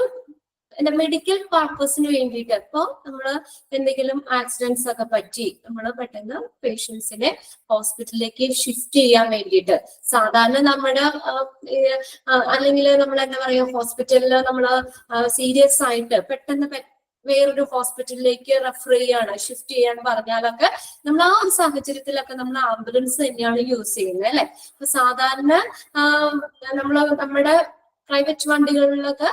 മെഡിക്കൽ പർപ്പസിന് വേണ്ടിയിട്ട്. ഇപ്പൊ നമ്മള് എന്തെങ്കിലും ആക്സിഡൻസ് ഒക്കെ പറ്റി നമ്മൾ പെട്ടെന്ന് പേഷ്യൻസിനെ ഹോസ്പിറ്റലിലേക്ക് ഷിഫ്റ്റ് ചെയ്യാൻ വേണ്ടിയിട്ട്, സാധാരണ നമ്മുടെ അല്ലെങ്കിൽ നമ്മൾ എന്താ പറയാ, ഹോസ്പിറ്റലിൽ നമ്മള് സീരിയസ് ആയിട്ട് പെട്ടെന്ന് വേറൊരു ഹോസ്പിറ്റലിലേക്ക് റെഫർ ചെയ്യാണ്, ഷിഫ്റ്റ് ചെയ്യാൻ പറഞ്ഞാലൊക്കെ നമ്മൾ ആ ഒരു സാഹചര്യത്തിലൊക്കെ നമ്മൾ ആംബുലൻസ് തന്നെയാണ് യൂസ് ചെയ്യുന്നത് അല്ലെ? അപ്പൊ സാധാരണ നമ്മുടെ പ്രൈവറ്റ് വണ്ടികളിലൊക്കെ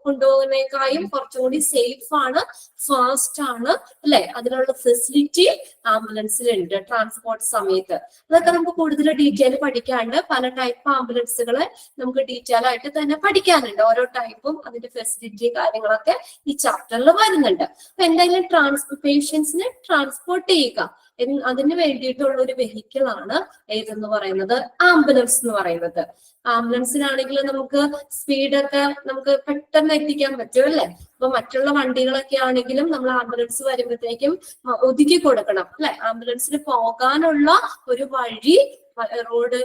കൊണ്ടുപോകുന്നതിനേക്കാളും കുറച്ചും കൂടി സേഫ് ആണ്, ഫാസ്റ്റ് ആണ് അല്ലെ? അതിനുള്ള ഫെസിലിറ്റി ആംബുലൻസിലുണ്ട് ട്രാൻസ്പോർട്ട് സമയത്ത്. അതൊക്കെ നമുക്ക് കൂടുതൽ ഡീറ്റെയിൽ പഠിക്കാണ്ട്, പല ടൈപ്പ് ആംബുലൻസുകളെ നമുക്ക് ഡീറ്റെയിൽ ആയിട്ട് തന്നെ പഠിക്കാനുണ്ട്. ഓരോ ടൈപ്പും അതിന്റെ ഫെസിലിറ്റി കാര്യങ്ങളൊക്കെ ഈ ചാപ്റ്ററിൽ വരുന്നുണ്ട്. അപ്പൊ എന്തായാലും പേഷ്യൻസിനെ ട്രാൻസ്പോർട്ട് ചെയ്യുക അതിന് വേണ്ടിയിട്ടുള്ള ഒരു വെഹിക്കിൾ ആണ് ഏതെന്ന് പറയുന്നത് ആംബുലൻസ് എന്ന് പറയുന്നത്. ആംബുലൻസിനാണെങ്കിൽ നമുക്ക് സ്പീഡൊക്കെ നമുക്ക് പെട്ടെന്ന് എത്തിക്കാൻ പറ്റും അല്ലെ? അപ്പൊ മറ്റുള്ള വണ്ടികളൊക്കെ ആണെങ്കിലും നമ്മൾ ആംബുലൻസ് വരുമ്പോഴത്തേക്കും ഒതുക്കി കൊടുക്കണം അല്ലെ? ആംബുലൻസിന് പോകാനുള്ള ഒരു വഴി റോഡ്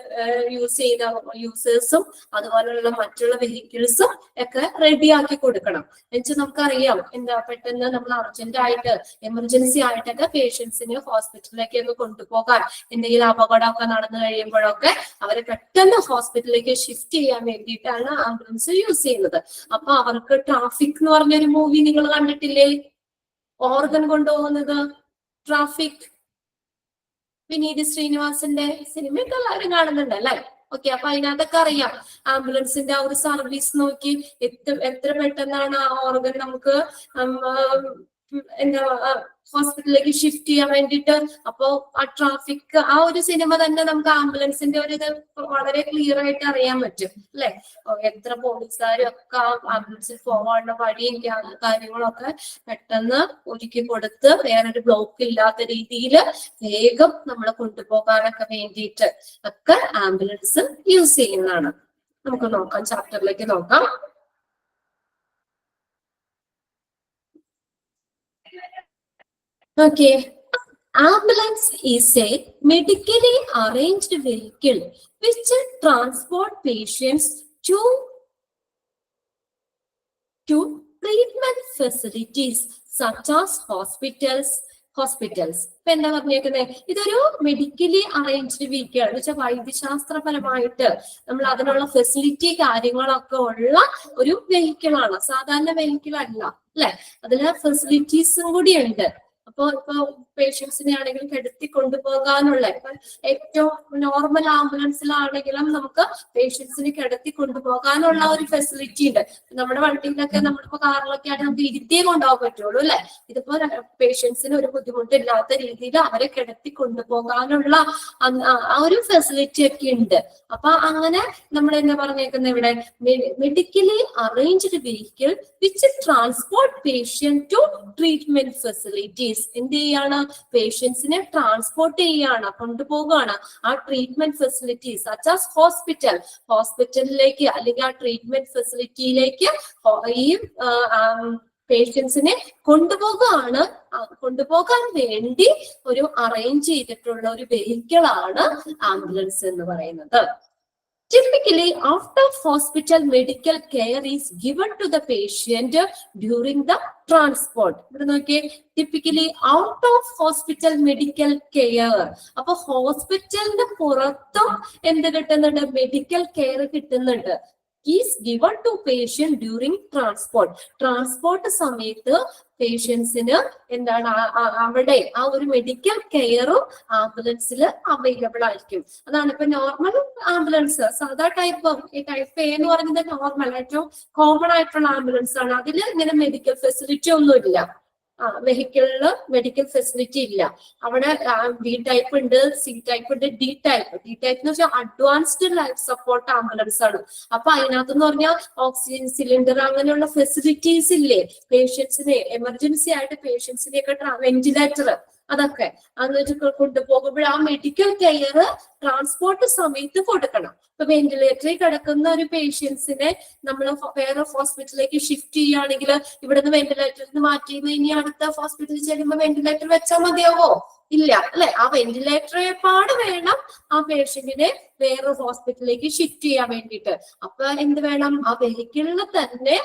യൂസ് ചെയ്യുന്ന യൂസേഴ്സും അതുപോലെയുള്ള മറ്റുള്ള വെഹിക്കിൾസും ഒക്കെ റെഡിയാക്കി കൊടുക്കണം. എന്നുവെച്ചാൽ നമുക്കറിയാം എന്താ, പെട്ടെന്ന് നമ്മൾ അർജന്റ് ആയിട്ട് എമർജൻസി ആയിട്ടൊക്കെ പേഷ്യൻസിനെ ഹോസ്പിറ്റലിലേക്ക് ഒക്കെ കൊണ്ടുപോകാൻ, എന്തെങ്കിലും അപകടമൊക്കെ നടന്നു കഴിയുമ്പോഴൊക്കെ അവരെ പെട്ടെന്ന് ഹോസ്പിറ്റലിലേക്ക് ഷിഫ്റ്റ് ചെയ്യാൻ വേണ്ടിയിട്ടാണ് ആംബുലൻസ് യൂസ് ചെയ്യുന്നത്. അപ്പൊ അവർക്ക് ട്രാഫിക് എന്ന് പറഞ്ഞൊരു മൂവി നിങ്ങൾ കണ്ടിട്ടില്ലേ? ഓർഗൻ കൊണ്ടുപോകുന്നത് ട്രാഫിക്, വിനീത് ശ്രീനിവാസന്റെ സിനിമയൊക്കെ എല്ലാവരും കാണുന്നുണ്ട് അല്ലെ? ഓക്കെ, അപ്പൊ അതിനകത്തൊക്കെ അറിയാം ആംബുലൻസിന്റെ ആ ഒരു സർവീസ് നോക്കി എത്ര പെട്ടെന്നാണ് ആ ഓർഗൻ നമുക്ക് എന്താ ഹോസ്പിറ്റലിലേക്ക് ഷിഫ്റ്റ് ചെയ്യാൻ വേണ്ടിയിട്ട്. അപ്പോ ആ ട്രാഫിക്, ആ ഒരു സിനിമ തന്നെ നമുക്ക് ആംബുലൻസിന്റെ ഒരു ഇത് വളരെ ക്ലിയർ ആയിട്ട് അറിയാൻ പറ്റും അല്ലെ. എത്ര പോലീസുകാരും ഒക്കെ ആംബുലൻസിൽ പോകാനുള്ള വഴിയും കാര്യങ്ങളൊക്കെ പെട്ടെന്ന് ഒരുക്കി കൊടുത്ത് വേറൊരു ബ്ലോക്ക് ഇല്ലാത്ത രീതിയിൽ വേഗം നമ്മളെ കൊണ്ടുപോകാനൊക്കെ വേണ്ടിയിട്ട് ഒക്കെ ആംബുലൻസ് യൂസ് ചെയ്യുന്നതാണ്. നമുക്ക് നോക്കാം, ചാപ്റ്ററിലേക്ക് നോക്കാം. Okay. Ambulance is a medically arranged vehicle which transport patients to treatment facilities such as hospitals. ഇപ്പൊ എന്താ പറഞ്ഞേക്കുന്നത്, ഇതൊരു മെഡിക്കലി അറേഞ്ച്ഡ് വെഹിക്കിൾ എന്ന് വെച്ചാൽ വൈദ്യശാസ്ത്രപരമായിട്ട് നമ്മൾ അതിനുള്ള ഫെസിലിറ്റി കാര്യങ്ങളൊക്കെ ഉള്ള ഒരു വെഹിക്കിൾ ആണ്. സാധാരണ വെഹിക്കിൾ അല്ല അല്ലെ, അതിന് ഫെസിലിറ്റീസും കൂടി ഉണ്ട്. ഇപ്പൊ പേഷ്യൻസിനെ ആണെങ്കിലും കിടത്തി കൊണ്ടുപോകാനുള്ള, ഇപ്പൊ ഏറ്റവും നോർമൽ ആംബുലൻസിലാണെങ്കിലും നമുക്ക് പേഷ്യൻസിനെ കിടത്തി കൊണ്ടുപോകാനുള്ള ഒരു ഫെസിലിറ്റി ഉണ്ട്. നമ്മുടെ വണ്ടിയിലൊക്കെ, നമ്മളിപ്പോ കാറിലൊക്കെ ആണെങ്കിൽ നമുക്ക് ഇരുത്തിയേ കൊണ്ടുപോകാൻ പറ്റുള്ളൂ അല്ലെ. ഇതിപ്പോ പേഷ്യൻസിന് ഒരു ബുദ്ധിമുട്ടില്ലാത്ത രീതിയിൽ അവരെ കിടത്തി കൊണ്ടുപോകാനുള്ള ആ ഒരു ഫെസിലിറ്റി ഒക്കെ ഉണ്ട്. അപ്പൊ അങ്ങനെ നമ്മൾ എന്താ പറഞ്ഞേക്കുന്നത് ഇവിടെ, medically arranged vehicle which transport patient to treatment facilities. എന്ത് ചെയ്യാണ്, പേഷ്യൻസിനെ ട്രാൻസ്പോർട്ട് ചെയ്യാണ്, കൊണ്ടുപോകുകയാണ് ആ ട്രീറ്റ്മെന്റ് ഫെസിലിറ്റീസ് സച്ച് ആസ് ഹോസ്പിറ്റലിലേക്ക് അല്ലെങ്കിൽ ആ ട്രീറ്റ്മെന്റ് ഫെസിലിറ്റിയിലേക്ക് ഈ പേഷ്യൻസിനെ കൊണ്ടുപോകാൻ വേണ്ടി ഒരു അറേഞ്ച് ചെയ്തിട്ടുള്ള ഒരു വെഹിക്കിൾ ആണ് ആംബുലൻസ് എന്ന് പറയുന്നത്. Typically, after hospital medical care is given to the patient during the transport. Typically, out of hospital medical care. അപ്പൊ ഹോസ്പിറ്റലിന്റെ പുറത്തും എന്ത് കിട്ടുന്നുണ്ട്, മെഡിക്കൽ കെയർ കിട്ടുന്നുണ്ട്. is given to patient during transport സമയത്ത് പേഷ്യൻസിന് എന്താണ് അവിടെ ആ ഒരു മെഡിക്കൽ കെയറും ആംബുലൻസിൽ അവൈലബിൾ ആയിരിക്കും. അതാണ് ഇപ്പൊ നോർമൽ ആംബുലൻസ്, സാധാ ടൈപ്പ് എ എന്ന് പറയുന്നത് നോർമൽ ഏറ്റവും കോമൺ ആയിട്ടുള്ള ആംബുലൻസ് ആണ്. അതിൽ ഇങ്ങനെ മെഡിക്കൽ ഫെസിലിറ്റി ഒന്നുമില്ല. വെഹിക്കിളില് മെഡിക്കൽ ഫെസിലിറ്റി ഇല്ല. അവിടെ ബി ടൈപ്പ് ഉണ്ട്, സി ടൈപ്പ് ഉണ്ട്, ഡി ടൈപ്പ് എന്ന് വെച്ചാൽ അഡ്വാൻസ്ഡ് ലൈഫ് സപ്പോർട്ട് ആംബുലൻസ് ആണ്. അപ്പൊ അതിനകത്തെന്ന് പറഞ്ഞാൽ ഓക്സിജൻ സിലിണ്ടർ അങ്ങനെയുള്ള ഫെസിലിറ്റീസ് ഇല്ലേ പേഷ്യൻസിനെ, എമർജൻസി ആയിട്ട് പേഷ്യൻസിനെയൊക്കെ വെന്റിലേറ്റർ അതൊക്കെ അന്ന് വെച്ച് കൊണ്ടുപോകുമ്പോൾ ആ മെഡിക്കൽ കെയർ ട്രാൻസ്പോർട്ട് സമയത്ത് കൊടുക്കണം. ഇപ്പൊ വെന്റിലേറ്ററിൽ കിടക്കുന്ന ഒരു പേഷ്യൻസിനെ നമ്മൾ വേറെ ഹോസ്പിറ്റലിലേക്ക് ഷിഫ്റ്റ് ചെയ്യുകയാണെങ്കിൽ ഇവിടുന്ന് വെന്റിലേറ്ററിൽ നിന്ന് മാറ്റി ഇനി അടുത്ത ഹോസ്പിറ്റലിൽ ചെല്ലുമ്പോൾ വെന്റിലേറ്റർ വെച്ചാൽ മതിയാവോ? ഇല്ല അല്ലെ. ആ വെന്റിലേറ്ററേപ്പാട് വേണം ആ പേഷ്യന്റിനെ വേറെ ഹോസ്പിറ്റലിലേക്ക് ഷിഫ്റ്റ് ചെയ്യാൻ വേണ്ടിയിട്ട്. അപ്പൊ എന്ത് വേണം, ആ വെഹിക്കിളിൽ തന്നെ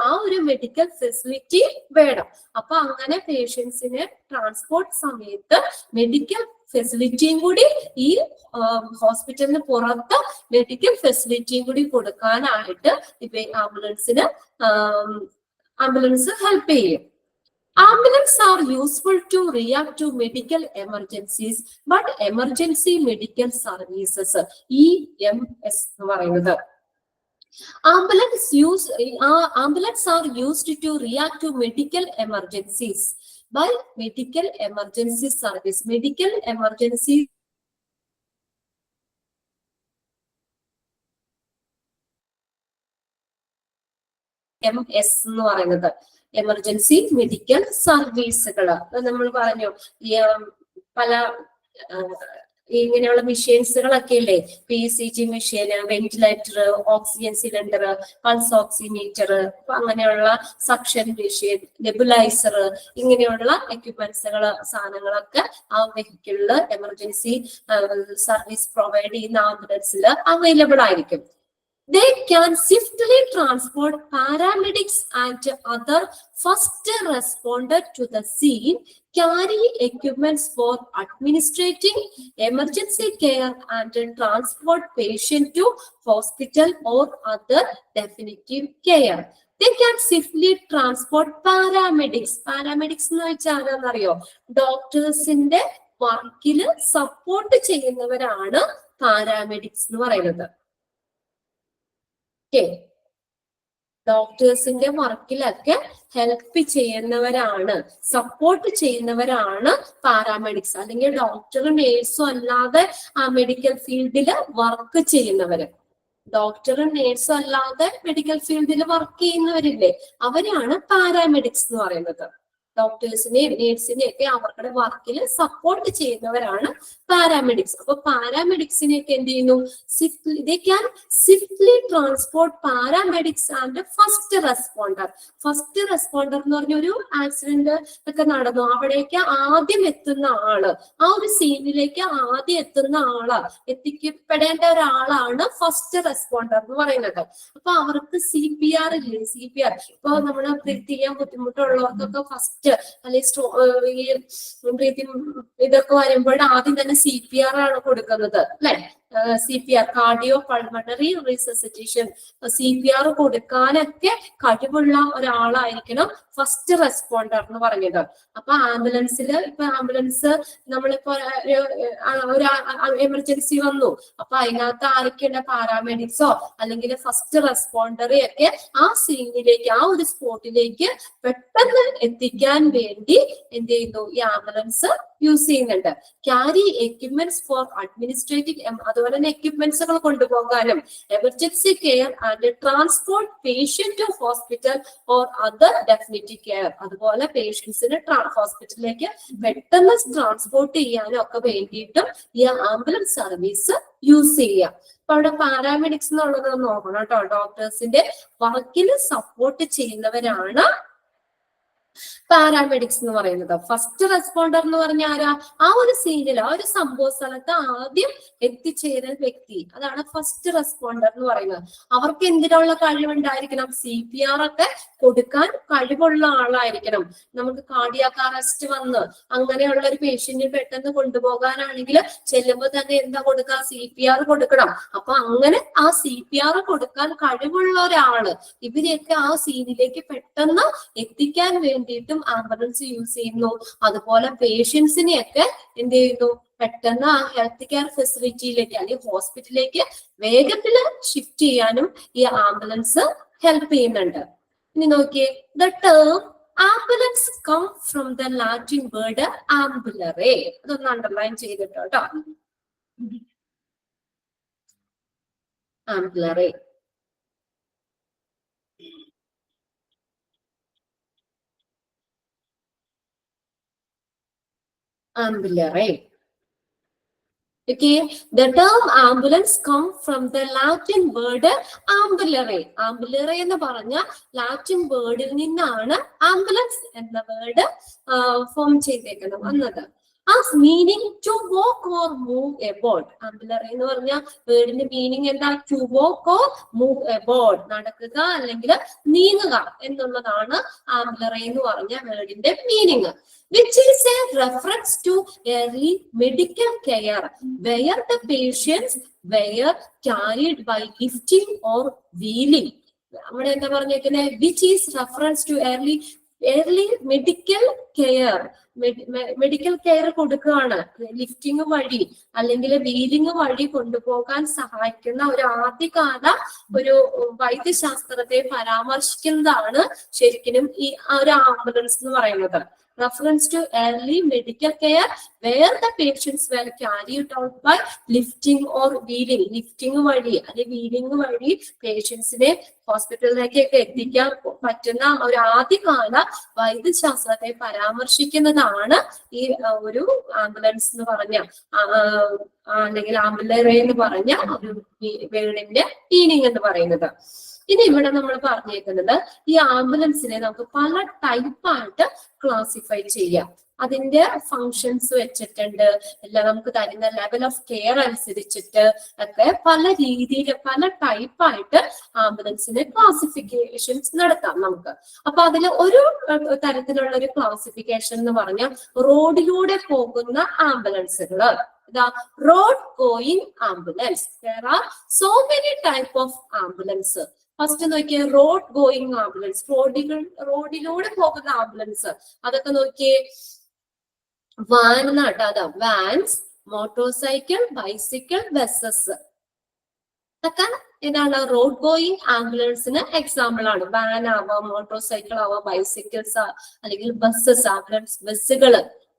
ആ ഒരു മെഡിക്കൽ ഫെസിലിറ്റി വേണം. അപ്പൊ അങ്ങനെ പേഷ്യൻസിന് ട്രാൻസ്പോർട്ട് സമയത്ത് മെഡിക്കൽ ഫെസിലിറ്റിയും കൂടി ഈ ഹോസ്പിറ്റലിന് പുറത്ത് മെഡിക്കൽ ഫെസിലിറ്റിയും കൂടി കൊടുക്കാനായിട്ട് ഇപ്പൊ ആംബുലൻസ് ഹെൽപ്പ് ചെയ്യും. Ambulances are useful to react to medical emergencies, but emergency medical services EMS എന്ന് പറയുന്നത്. Ambulances are used to react to medical emergencies by medical emergency service. Medical emergency MS എന്ന് പറയുന്നത് emergency medical സർവീസുകള്. നമ്മൾ പറഞ്ഞു പല ഇങ്ങനെയുള്ള മെഷീൻസുകളൊക്കെ ഇല്ലേ, PCG machine, ventilator, oxygen cylinder, pulse oximeter, അങ്ങനെയുള്ള സക്ഷൻ മെഷീൻ, നെബുലൈസർ, ഇങ്ങനെയുള്ള എക്യുപ്മെന്റ്സുകള് സാധനങ്ങളൊക്കെ ആ വെഹിക്കിളില് എമർജൻസി സർവീസ് പ്രൊവൈഡ് ചെയ്യുന്ന ആംബുലൻസിൽ അവൈലബിൾ ആയിരിക്കും. They can swiftly transport paramedics and other first responder to the scene, carry equipments for administrating emergency care and transport patient to hospital or other definitive care. They can safely transport paramedics. Paramedics എന്ന് വെച്ചാൽ ആരാന്നറിയോ? ഡോക്ടേഴ്സിന്റെ വർക്കില് support ചെയ്യുന്നവരാണ് paramedics എന്ന് പറയുന്നത്. ഡോക്ടേഴ്സിന്റെ വർക്കിലൊക്കെ help ചെയ്യുന്നവരാണ്, support ചെയ്യുന്നവരാണ് paramedics. അല്ലെങ്കിൽ ഡോക്ടറും നേഴ്സും അല്ലാതെ ആ മെഡിക്കൽ ഫീൽഡിൽ വർക്ക് ചെയ്യുന്നവര്, ഡോക്ടറും നേഴ്സും അല്ലാതെ മെഡിക്കൽ ഫീൽഡിൽ വർക്ക് ചെയ്യുന്നവരില്ലേ, അവരാണ് പാരാമെഡിക്സ് എന്ന് പറയുന്നത്. ഡോക്ടേഴ്സിനെയും നേഴ്സിനെയും ഒക്കെ അവരുടെ വർക്കിൽ സപ്പോർട്ട് ചെയ്യുന്നവരാണ് പാരാമെഡിക്സ്. അപ്പൊ പാരാമെഡിക്സിനെയൊക്കെ എന്ത് ചെയ്യുന്നു? They can swiftly transport paramedics and first responder. First responder എന്ന് പറഞ്ഞ ഒരു ആക്സിഡന്റ് ഒക്കെ നടന്നു, അവിടേക്ക് ആദ്യം എത്തുന്ന ആള്, ആ ഒരു സീനിലേക്ക് ആദ്യം എത്തുന്ന ആള്, എത്തിക്കപ്പെടേണ്ട ഒരാളാണ് ഫസ്റ്റ് റെസ്പോണ്ടർ എന്ന് പറയുന്നത്. അപ്പൊ അവർക്ക് CPR ഇല്ലേ, CPR ഇപ്പൊ നമ്മള് ബ്രീത്ത് ചെയ്യാൻ ബുദ്ധിമുട്ടുള്ളവർക്കൊക്കെ ഫസ്റ്റ് അല്ലെങ്കിൽ ബ്രീത്തിങ് ഇതൊക്കെ വരുമ്പോൾ ആദ്യം തന്നെ CPR ആണ് കൊടുക്കുന്നത്, അല്ലെ? CPR, cardio pulmonary resuscitation. CPR കൊടുക്കാനൊക്കെ കഴിവുള്ള ഒരാളായിരിക്കണം ഫസ്റ്റ് റെസ്പോണ്ടർ എന്ന് പറഞ്ഞത്. അപ്പൊ ആംബുലൻസിൽ ഇപ്പൊ ആംബുലൻസ് നമ്മളിപ്പോ ഒരു എമർജൻസി വന്നു, അപ്പൊ അതിനകത്ത് ആരൊക്കെയുള്ള പാരാമെഡിക്സോ അല്ലെങ്കിൽ ഫസ്റ്റ് റെസ്പോണ്ടറെ ഒക്കെ ആ സീനിലേക്ക്, ആ ഒരു സ്പോട്ടിലേക്ക് പെട്ടെന്ന് എത്തിക്കാൻ വേണ്ടി എന്ത് ചെയ്യുന്നു? ഈ ആംബുലൻസ് യൂസ് ചെയ്യുന്നുണ്ട്. ക്യാരി എക്യുപ്മെന്റ്സ് ഫോർ അഡ്മിനിസ്ട്രേറ്റീവ്, അതുപോലെ തന്നെ എക്യുപ്മെന്റ്സുകൾ കൊണ്ടുപോകാനും, emergency care and transport patient to hospital or other definitive care. അതുപോലെ പേഷ്യൻസിന് ഹോസ്പിറ്റലിലേക്ക് പെട്ടെന്ന് ട്രാൻസ്പോർട്ട് ചെയ്യാനും ഒക്കെ വേണ്ടിയിട്ടും ഈ ആംബുലൻസ് സർവീസ് യൂസ് ചെയ്യാം. അപ്പൊ അവിടെ പാരാമെഡിക്സ് എന്നുള്ളത് നോക്കണം കേട്ടോ. ഡോക്ടേഴ്സിന്റെ വർക്കിന് സപ്പോർട്ട് ചെയ്യുന്നവരാണ് പാരാമെഡിക്സ് എന്ന് പറയുന്നത്. ഫസ്റ്റ് റെസ്പോണ്ടർ എന്ന് പറഞ്ഞ ആരാ? ആ ഒരു സീനിൽ, ആ ഒരു സംഭവ സ്ഥലത്ത് ആദ്യം എത്തിച്ചേരുന്ന വ്യക്തി, അതാണ് ഫസ്റ്റ് റെസ്പോണ്ടർ എന്ന് പറയുന്നത്. അവർക്ക് എന്തിനുള്ള കഴിവുണ്ടായിരിക്കണം? CPR ഒക്കെ കൊടുക്കാൻ കഴിവുള്ള ആളായിരിക്കണം. നമുക്ക് കാർഡിയാക് അറസ്റ്റ് വന്ന് അങ്ങനെയുള്ള ഒരു പേഷ്യന്റിനെ പെട്ടെന്ന് കൊണ്ടുപോകാനാണെങ്കിൽ ചെല്ലുമ്പോൾ തന്നെ എന്താ കൊടുക്കുക? CPR കൊടുക്കണം. അപ്പൊ അങ്ങനെ ആ CPR കൊടുക്കാൻ കഴിവുള്ള ഒരാള്, ഇവരെയൊക്കെ ആ സീനിലേക്ക് പെട്ടെന്ന് എത്തിക്കാൻ വേണ്ടിയിട്ടും ആംബുലൻസ് യൂസ് ചെയ്യുന്നു. അതുപോലെ പേഷ്യൻസിനെയൊക്കെ എന്ത് ചെയ്യുന്നു? പെട്ടെന്ന് ആ ഹെൽത്ത് കെയർ ഫെസിലിറ്റിയിലേക്ക് അല്ലെങ്കിൽ ഹോസ്പിറ്റലിലേക്ക് വേഗത്തിൽ ഷിഫ്റ്റ് ചെയ്യാനും ഈ ആംബുലൻസ് ഹെൽപ്പ് ചെയ്യുന്നുണ്ട്. ഇനി നോക്കിയേ, the term ambulance come from the Latin word ambulare. അതൊന്ന് അണ്ടർലൈൻ ചെയ്തിട്ടോ കേട്ടോ. ആംബുലറെ, ambulare. Okay, the term ambulance come from the Latin word ambulare. Ambulare എന്ന് പറഞ്ഞ ലാറ്റിൻ വേർഡിൽ നിന്നാണ് ആംബുലൻസ് എന്ന വേർഡ് ഫോം ചെയ്തേക്കുന്നത് വന്നത്. As meaning to walk or move about. Ambulare എന്ന് പറഞ്ഞ വേർഡിന്റെ മീനിങ് എന്താ? To walk or move about, നടക്കുക അല്ലെങ്കിൽ നീങ്ങുക എന്നുള്ളതാണ് ambulare എന്ന് പറഞ്ഞ വേർഡിന്റെ meaning. Which is a reference to early medical care where the patients were carried by lifting or wheeling. നമ്മുടെ എന്താ പറഞ്ഞേക്കുന്നത്? Which is reference to early medical care. Medical care കൊടുക്കുകയാണ് ലിഫ്റ്റിംഗ് വഴി അല്ലെങ്കിൽ വീലിംഗ് വഴി കൊണ്ടുപോകാൻ സഹായിക്കുന്ന ഒരു ആദ്യകാല ഒരു വൈദ്യശാസ്ത്രത്തെ പരാമർശിക്കുന്നതാണ് ശരിക്കും ഈ ഒരു ആംബുലൻസ് എന്ന് പറയുന്നത്. Reference to early medical care where the patients were carried out by lifting or wheeling. Lifting വഴി അല്ലെങ്കിൽ വീലിംഗ് വഴി പേഷ്യൻസിനെ ഹോസ്പിറ്റലിലേക്കൊക്കെ എത്തിക്കാൻ പറ്റുന്ന ഒരു ആദ്യകാല വൈദ്യശാസ്ത്രത്തെ പരാമർശിക്കുന്നതാണ് ഈ ഒരു ആംബുലൻസ് എന്ന് പറഞ്ഞ അല്ലെങ്കിൽ ആംബുലറെ എന്ന് പറഞ്ഞ ഒരു വേർഡിന്റെ മീനിങ് എന്ന് പറയുന്നത്. ഇനി ഇവിടെ നമ്മൾ പറഞ്ഞേക്കുന്നത് ഈ ആംബുലൻസിനെ നമുക്ക് പല ടൈപ്പായിട്ട് ക്ലാസിഫൈ ചെയ്യാം. അതിന്റെ ഫങ്ഷൻസ് വെച്ചിട്ടുണ്ട്, എല്ലാം നമുക്ക് തരുന്ന ലെവൽ ഓഫ് കെയർ അനുസരിച്ചിട്ട് ഒക്കെ പല രീതിയിൽ പല ടൈപ്പായിട്ട് ആംബുലൻസിന് ക്ലാസിഫിക്കേഷൻസ് നടത്താം നമുക്ക്. അപ്പൊ അതിൽ ഒരു തരത്തിലുള്ള ഒരു ക്ലാസിഫിക്കേഷൻ എന്ന് പറഞ്ഞാൽ റോഡിലൂടെ പോകുന്ന ആംബുലൻസുകൾ. The road going ambulance. There are so many type of ambulance. First നോക്കിയേ, റോഡ് ഗോയിങ് ആംബുലൻസ്, റോഡിലൂടെ പോകുന്ന ആംബുലൻസ്. അതൊക്കെ നോക്കിയേ, വാൻ എന്നാട്ടോ, അതാ vans, motor cycle, bicycle, busses. അതൊക്കെ ഏതാണ് റോഡ് ഗോയിങ് ആംബുലൻസിന് എക്സാമ്പിൾ ആണ്. വാൻ ആവാം, മോട്ടോർ സൈക്കിൾ ആവാം, ബൈസൈക്കിൾസ് അല്ലെങ്കിൽ ബസ്സസ്, ആംബുലൻസ് ബസ്സുകൾ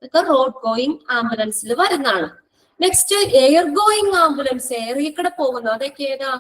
ഒക്കെ റോഡ് ഗോയിങ് ആംബുലൻസിൽ വരുന്നതാണ്. നെക്സ്റ്റ് എയർ ഗോയിങ് ആംബുലൻസ്, എയറിൽ കൂടെ പോകുന്നു. അതൊക്കെ ഏതാ?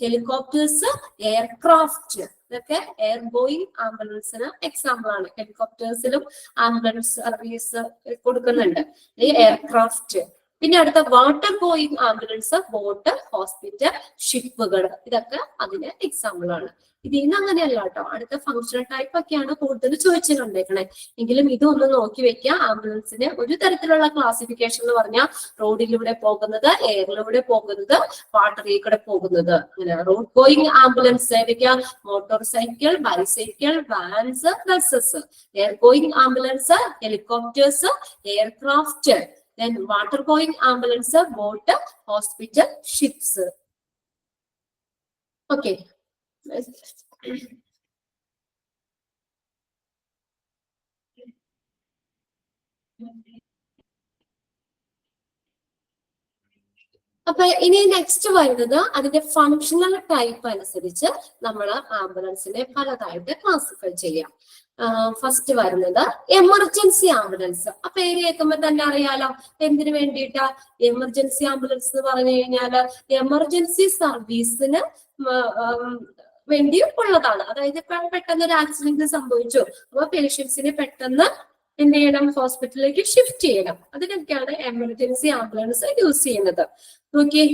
ഹെലികോപ്റ്റേഴ്സ്, എയർക്രാഫ്റ്റ്, ഇതൊക്കെ എയർ ഗോയിങ് ആംബുലൻസിന് എക്സാമ്പിൾ ആണ്. ഹെലികോപ്റ്റേഴ്സിലും ആംബുലൻസ് സർവീസ് കൊടുക്കുന്നുണ്ട് ഈ എയർക്രാഫ്റ്റ്. പിന്നെ അടുത്ത water going ambulance, boat, hospital, ഷിപ്പുകൾ, ഇതൊക്കെ അതിന് എക്സാമ്പിൾ ആണ്. ഇതിൽ നിന്ന് അങ്ങനെയല്ല കേട്ടോ. അടുത്ത ഫങ്ഷണൽ ടൈപ്പ് ഒക്കെയാണ് കൂടുതൽ ചോദിച്ചിട്ടുണ്ടേക്കണേ. എങ്കിലും ഇതൊന്ന് നോക്കി വെക്കുക. ആംബുലൻസിന് ഒരു തരത്തിലുള്ള ക്ലാസിഫിക്കേഷൻ എന്ന് പറഞ്ഞാൽ റോഡിലൂടെ പോകുന്നത്, എയറിലൂടെ പോകുന്നത്, വാട്ടറിൽ കൂടെ പോകുന്നത്. അങ്ങനെ റോഡ് ഗോയിങ് ആംബുലൻസ് ഏതൊക്കെയാ? Motor cycle, bicycle, vans, busses. Air going ambulance, helicopters, aircraft. Then water going ambulance, boat, hospital, ships. Okay. അപ്പൊ ഇനി നെക്സ്റ്റ് വരുന്നത് അതിന്റെ ഫങ്ഷണൽ ടൈപ്പ് അനുസരിച്ച് നമ്മൾ ആംബുലൻസിനെ പലതായിട്ട് ക്ലാസിഫൈ ചെയ്യാം. ഫസ്റ്റ് വരുന്നത് എമർജൻസി ആംബുലൻസ്. അപ്പൊ പേര് കേൾക്കുമ്പോൾ തന്നെ അറിയാലോ എന്തിനു വേണ്ടിയിട്ടാ എമർജൻസി ആംബുലൻസ് എന്ന് പറഞ്ഞു കഴിഞ്ഞാല് എമർജൻസി സർവീസിന് വേണ്ടി ഉള്ളതാണ്. അതായത് ഇപ്പൊ പെട്ടെന്ന് ഒരു ആക്സിഡന്റ് സംഭവിച്ചു, അപ്പൊ പേഷ്യൻസിനെ പെട്ടെന്ന് എന്ത് ചെയ്യണം? ഹോസ്പിറ്റലിലേക്ക് ഷിഫ്റ്റ് ചെയ്യണം. അതിനൊക്കെയാണ് എമർജൻസി ആംബുലൻസ് യൂസ് ചെയ്യുന്നത്. നോക്കി,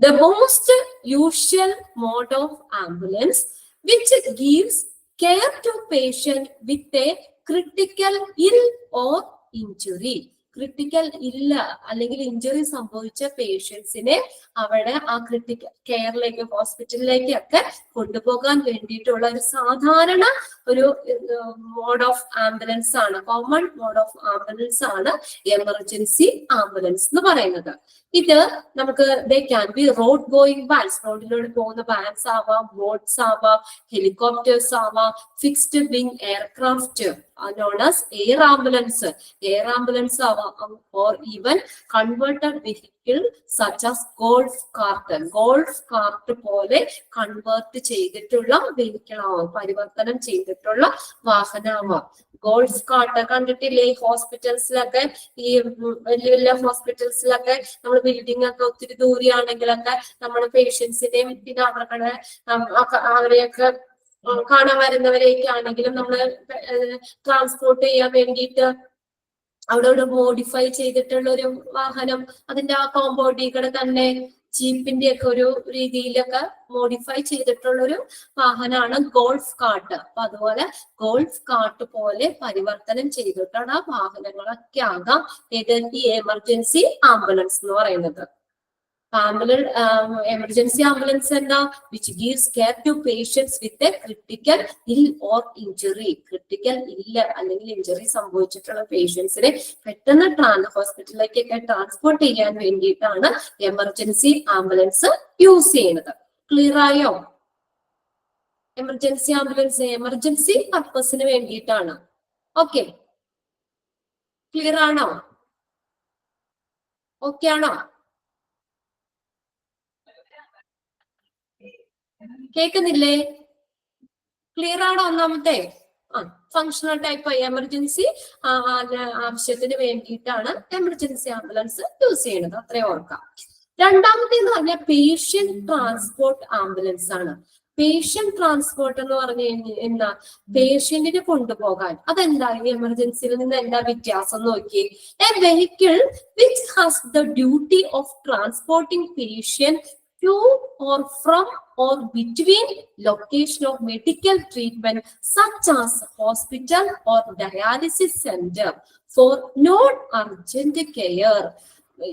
the most usual mode of ambulance which gives care to patient with a critical ill or injury. Critical ill അല്ലെങ്കിൽ ഇഞ്ചുറി സംഭവിച്ച പേഷ്യൻസിനെ അവിടെ ആ ക്രിട്ടിക്കൽ കെയറിലേക്ക്, ഹോസ്പിറ്റലിലേക്ക് ഒക്കെ കൊണ്ടുപോകാൻ വേണ്ടിയിട്ടുള്ള ഒരു സാധാരണ ഒരു മോഡ് ഓഫ് ആംബുലൻസ് ആണ്, കോമൺ മോഡ് ഓഫ് ആംബുലൻസ് ആണ് എമർജൻസി ആംബുലൻസ് എന്ന് പറയുന്നത്. ഇത് നമുക്ക് ദേ can be road going vans, റോഡിലൂടെ പോകുന്ന വാൻസ് ആവാം, ബോട്ട്സ് ആവാം, ഹെലികോപ്റ്റേഴ്സ് ആവാം, fixed wing aircraft known as air ambulance, air ambulance or even converted vehicle such as golf cart. Golf cart പോലെ കൺവേർട്ട് ചെയ്തിട്ടുള്ള വെഹിക്കിൾ ആവാം, പരിവർത്തനം ചെയ്തിട്ടുള്ള വാഹനമാവാം. ഗോൾഫ് കാർട്ട് കണ്ടിട്ടില്ലേ? ഹോസ്പിറ്റൽസിലൊക്കെ, ഈ വലിയ വലിയ ഹോസ്പിറ്റൽസിലൊക്കെ നമ്മൾ ബിൽഡിംഗ് ഒക്കെ ഒത്തിരി ദൂരെയാണെങ്കിലൊക്കെ നമ്മൾ പേഷ്യൻസിനെയും പിന്നെ അവരെയൊക്കെ കാണാൻ വരുന്നവരെയൊക്കെ ആണെങ്കിലും നമ്മൾ ട്രാൻസ്പോർട്ട് ചെയ്യാൻ വേണ്ടിയിട്ട് അവിടെ മോഡിഫൈ ചെയ്തിട്ടുള്ള ഒരു വാഹനം, അതിന്റെ ആ കോമ്പൗണ്ടിൽ കൂടെ തന്നെ ജീപ്പിന്റെ ഒക്കെ ഒരു രീതിയിലൊക്കെ മോഡിഫൈ ചെയ്തിട്ടുള്ള ഒരു വാഹനമാണ് ഗോൾഫ് കാർട്ട്. അപ്പൊ അതുപോലെ ഗോൾഫ് കാർട്ട് പോലെ പരിവർത്തനം ചെയ്തിട്ടുള്ള വാഹനങ്ങളൊക്കെ ആകാം ഏത് ഈ എമർജൻസി ആംബുലൻസ് എന്ന് പറയുന്നത്. എമർജൻസി ആംബുലൻസ് എന്താ? Which gives care to patients with a critical ill or injury. Critical ill അല്ലെങ്കിൽ ഇഞ്ചുറി സംഭവിച്ചിട്ടുള്ള പേഷ്യൻസിനെ പെട്ടെന്ന് ഹോസ്പിറ്റലിലേക്കൊക്കെ ട്രാൻസ്പോർട്ട് ചെയ്യാൻ വേണ്ടിയിട്ടാണ് എമർജൻസി ആംബുലൻസ് യൂസ് ചെയ്യുന്നത്. ക്ലിയർ ആയോ? എമർജൻസി ആംബുലൻസ് എമർജൻസി പർപ്പസിന് വേണ്ടിയിട്ടാണ്. ഓക്കെ, ക്ലിയർ ആണോ? ഓക്കെ ആണോ? കേൾക്കുന്നില്ലേ? ക്ലിയർ ആണോ? ഒന്നാമത്തെ ഫങ്ഷണൽ ടൈപ്പ് എമർജൻസി ആവശ്യത്തിന് വേണ്ടിയിട്ടാണ് എമർജൻസി ആംബുലൻസ് യൂസ് ചെയ്യുന്നത്, അത്രയും ഓർക്കാം. രണ്ടാമത്തെ എന്ന് പറഞ്ഞാൽ പേഷ്യന്റ് ട്രാൻസ്പോർട്ട് ആംബുലൻസ് ആണ്. പേഷ്യന്റ് ട്രാൻസ്പോർട്ട് എന്ന് പറഞ്ഞു കഴിഞ്ഞാൽ എന്താ? പേഷ്യന്റിനെ കൊണ്ടുപോകാൻ. അതെന്താ ഈ എമർജൻസിയിൽ നിന്ന് എന്താ വ്യത്യാസം നോക്കി? A vehicle which has the duty of transporting patient to or from or between location of medical treatment such as hospital or dialysis center for non-urgent care.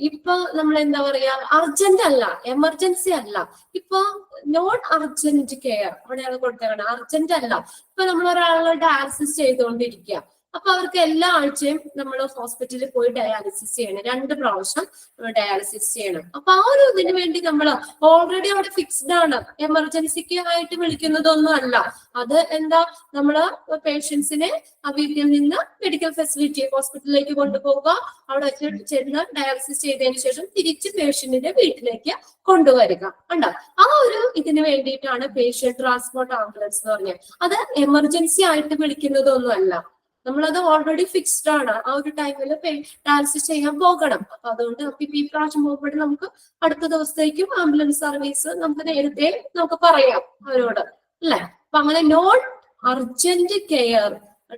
ഇപ്പൊ നമ്മൾ എന്താ പറയാ, അർജന്റ് അല്ല, എമർജൻസി അല്ല, ഇപ്പൊ നോൺ അർജന്റ് കെയർ അവിടെയാണ് കൊടുത്തേക്കണം. Urgent അല്ല, ഇപ്പൊ നമ്മൾ ഒരാളെ ഡയാലിസിസ് ചെയ്തുകൊണ്ടിരിക്കുക, അപ്പൊ അവർക്ക് എല്ലാ ആഴ്ചയും നമ്മൾ ഹോസ്പിറ്റലിൽ പോയി ഡയാലിസിസ് ചെയ്യണം, 2 പ്രാവശ്യം ഡയാലിസിസ് ചെയ്യണം. അപ്പൊ ആ ഒരു ഇതിന് വേണ്ടി നമ്മൾ ഓൾറെഡി അവിടെ ഫിക്സ്ഡ് ആണ്, എമർജൻസിക്ക് ആയിട്ട് വിളിക്കുന്നതൊന്നും അല്ല. അത് എന്താ, നമ്മള് പേഷ്യൻസിനെ വീട്ടിൽ നിന്ന് മെഡിക്കൽ ഫെസിലിറ്റി ഹോസ്പിറ്റലിലേക്ക് കൊണ്ടുപോവുക, അവിടെ ചെന്ന് ഡയാലിസിസ് ചെയ്തതിനു ശേഷം തിരിച്ച് പേഷ്യന്റിന്റെ വീട്ടിലേക്ക് കൊണ്ടുവരിക. ഉണ്ടോ? ആ ഒരു ഇതിന് വേണ്ടിയിട്ടാണ് പേഷ്യന്റ് ട്രാൻസ്പോർട്ട് ആംബുലൻസ് എന്ന് പറഞ്ഞത്. അത് എമർജൻസി ആയിട്ട് വിളിക്കുന്നതൊന്നും അല്ല, നമ്മളത് ഓൾറെഡി ഫിക്സ്ഡ് ആണ്. ആ ഒരു ടൈമിൽ ഡയാലിസിസ് ചെയ്യാൻ പോകണം. അപ്പൊ അതുകൊണ്ട് നമുക്ക് ഈ പ്രാവശ്യം പോകുമ്പോൾ നമുക്ക് അടുത്ത ദിവസത്തേക്കും ആംബുലൻസ് സർവീസ് നമുക്ക് നേരത്തെ നമുക്ക് പറയാം അവരോട്, അല്ലെ? അപ്പൊ അങ്ങനെ നോൺ അർജന്റ് കെയർ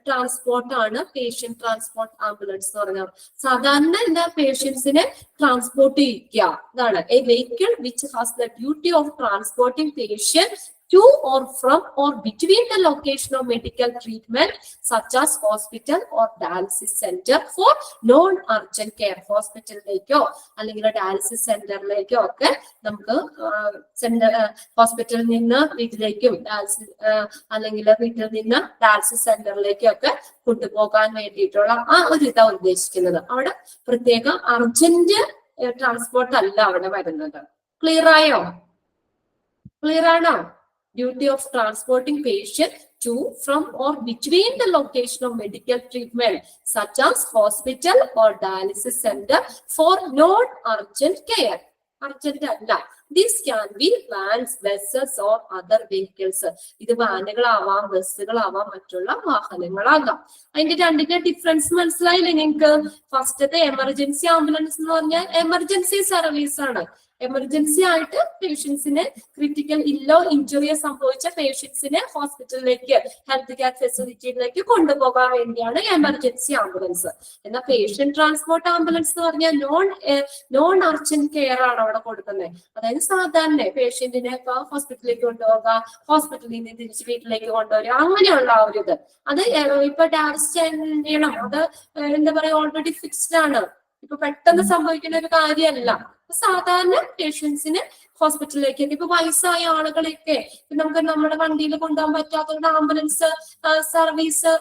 ട്രാൻസ്പോർട്ട് ആണ് പേഷ്യന്റ് ട്രാൻസ്പോർട്ട് ആംബുലൻസ് എന്ന് പറഞ്ഞാൽ. സാധാരണ എന്താ, പേഷ്യൻസിനെ ട്രാൻസ്പോർട്ട് ചെയ്യിക്കുക, ഇതാണ് A vehicle which has the duty of transporting patient to or from or between the location of medical treatment such as hospital or dialysis center for non-urgent care. ഹോസ്പിറ്റലിലേക്കോ അല്ലെങ്കിൽ dialysis സെന്ററിലേക്കോ ഒക്കെ നമുക്ക് ഹോസ്പിറ്റലിൽ നിന്ന് വീട്ടിലേക്കും അല്ലെങ്കിൽ വീട്ടിൽ നിന്ന് ഡയാലിസിസ് സെന്ററിലേക്കും ഒക്കെ കൊണ്ടുപോകാൻ വേണ്ടിയിട്ടുള്ള ആ ഒരു ഇതാ ഉദ്ദേശിക്കുന്നത്. അവിടെ പ്രത്യേക അർജന്റ് ട്രാൻസ്പോർട്ട് അല്ല അവിടെ വരുന്നത്. ക്ലിയർ ആയോ? ക്ലിയർ ആണോ? Duty of transporting patient to, from or between the location of medical treatment such as hospital or dialysis center for non-urgent care. Urgent അല്ല. This can be vans, buses or other vehicles. ഇത് വാനുകളാവാം, ബസ്സുകളാവാം, മറ്റുള്ള വാഹനങ്ങളാകാം. അതിന്റെ രണ്ടിന്റെ difference മനസ്സിലായില്ലേ നിങ്ങൾക്ക്? ഫസ്റ്റത്തെ emergency ambulance എന്ന് പറഞ്ഞാൽ എമർജൻസി സർവീസ് ആണ്. എമർജൻസി ആയിട്ട് പേഷ്യൻസിന് ക്രിട്ടിക്കൽ ഇല്ലോ ഇഞ്ചുറിയോ സംഭവിച്ച പേഷ്യൻസിനെ ഹോസ്പിറ്റലിലേക്ക് ഹെൽത്ത് കെയർ ഫെസിലിറ്റിയിലേക്ക് കൊണ്ടുപോകാൻ വേണ്ടിയാണ് എമർജൻസി ആംബുലൻസ്. എന്നാൽ പേഷ്യന്റ് ട്രാൻസ്പോർട്ട് ആംബുലൻസ് എന്ന് പറഞ്ഞാൽ നോൺ അർജന്റ് കെയർ ആണ് അവിടെ കൊടുക്കുന്നത്. അതായത് സാധാരണ പേഷ്യന്റിനെ ഹോസ്പിറ്റലിലേക്ക് കൊണ്ടുപോകുക, ഹോസ്പിറ്റലിൽ നിന്ന് തിരിച്ച് വീട്ടിലേക്ക് കൊണ്ടുവരിക, അങ്ങനെയുള്ള ആ ഒരു ഇത്. അത് ഇപ്പൊ ഡയാലിസിസ് ചെയ്യണം, അത് എന്താ പറയാ, ഓൾറെഡി ഫിക്സ്ഡ് ആണ്. ഇപ്പൊ പെട്ടെന്ന് സംഭവിക്കുന്ന ഒരു കാര്യമല്ല. സാധാരണ പേഷ്യൻസിന് ഹോസ്പിറ്റലിലേക്ക്, ഇപ്പൊ വയസ്സായ ആളുകളെയൊക്കെ നമുക്ക് നമ്മുടെ വണ്ടിയിൽ കൊണ്ടുപോകാൻ പറ്റാത്തവരുടെ ആംബുലൻസ് സർവീസ്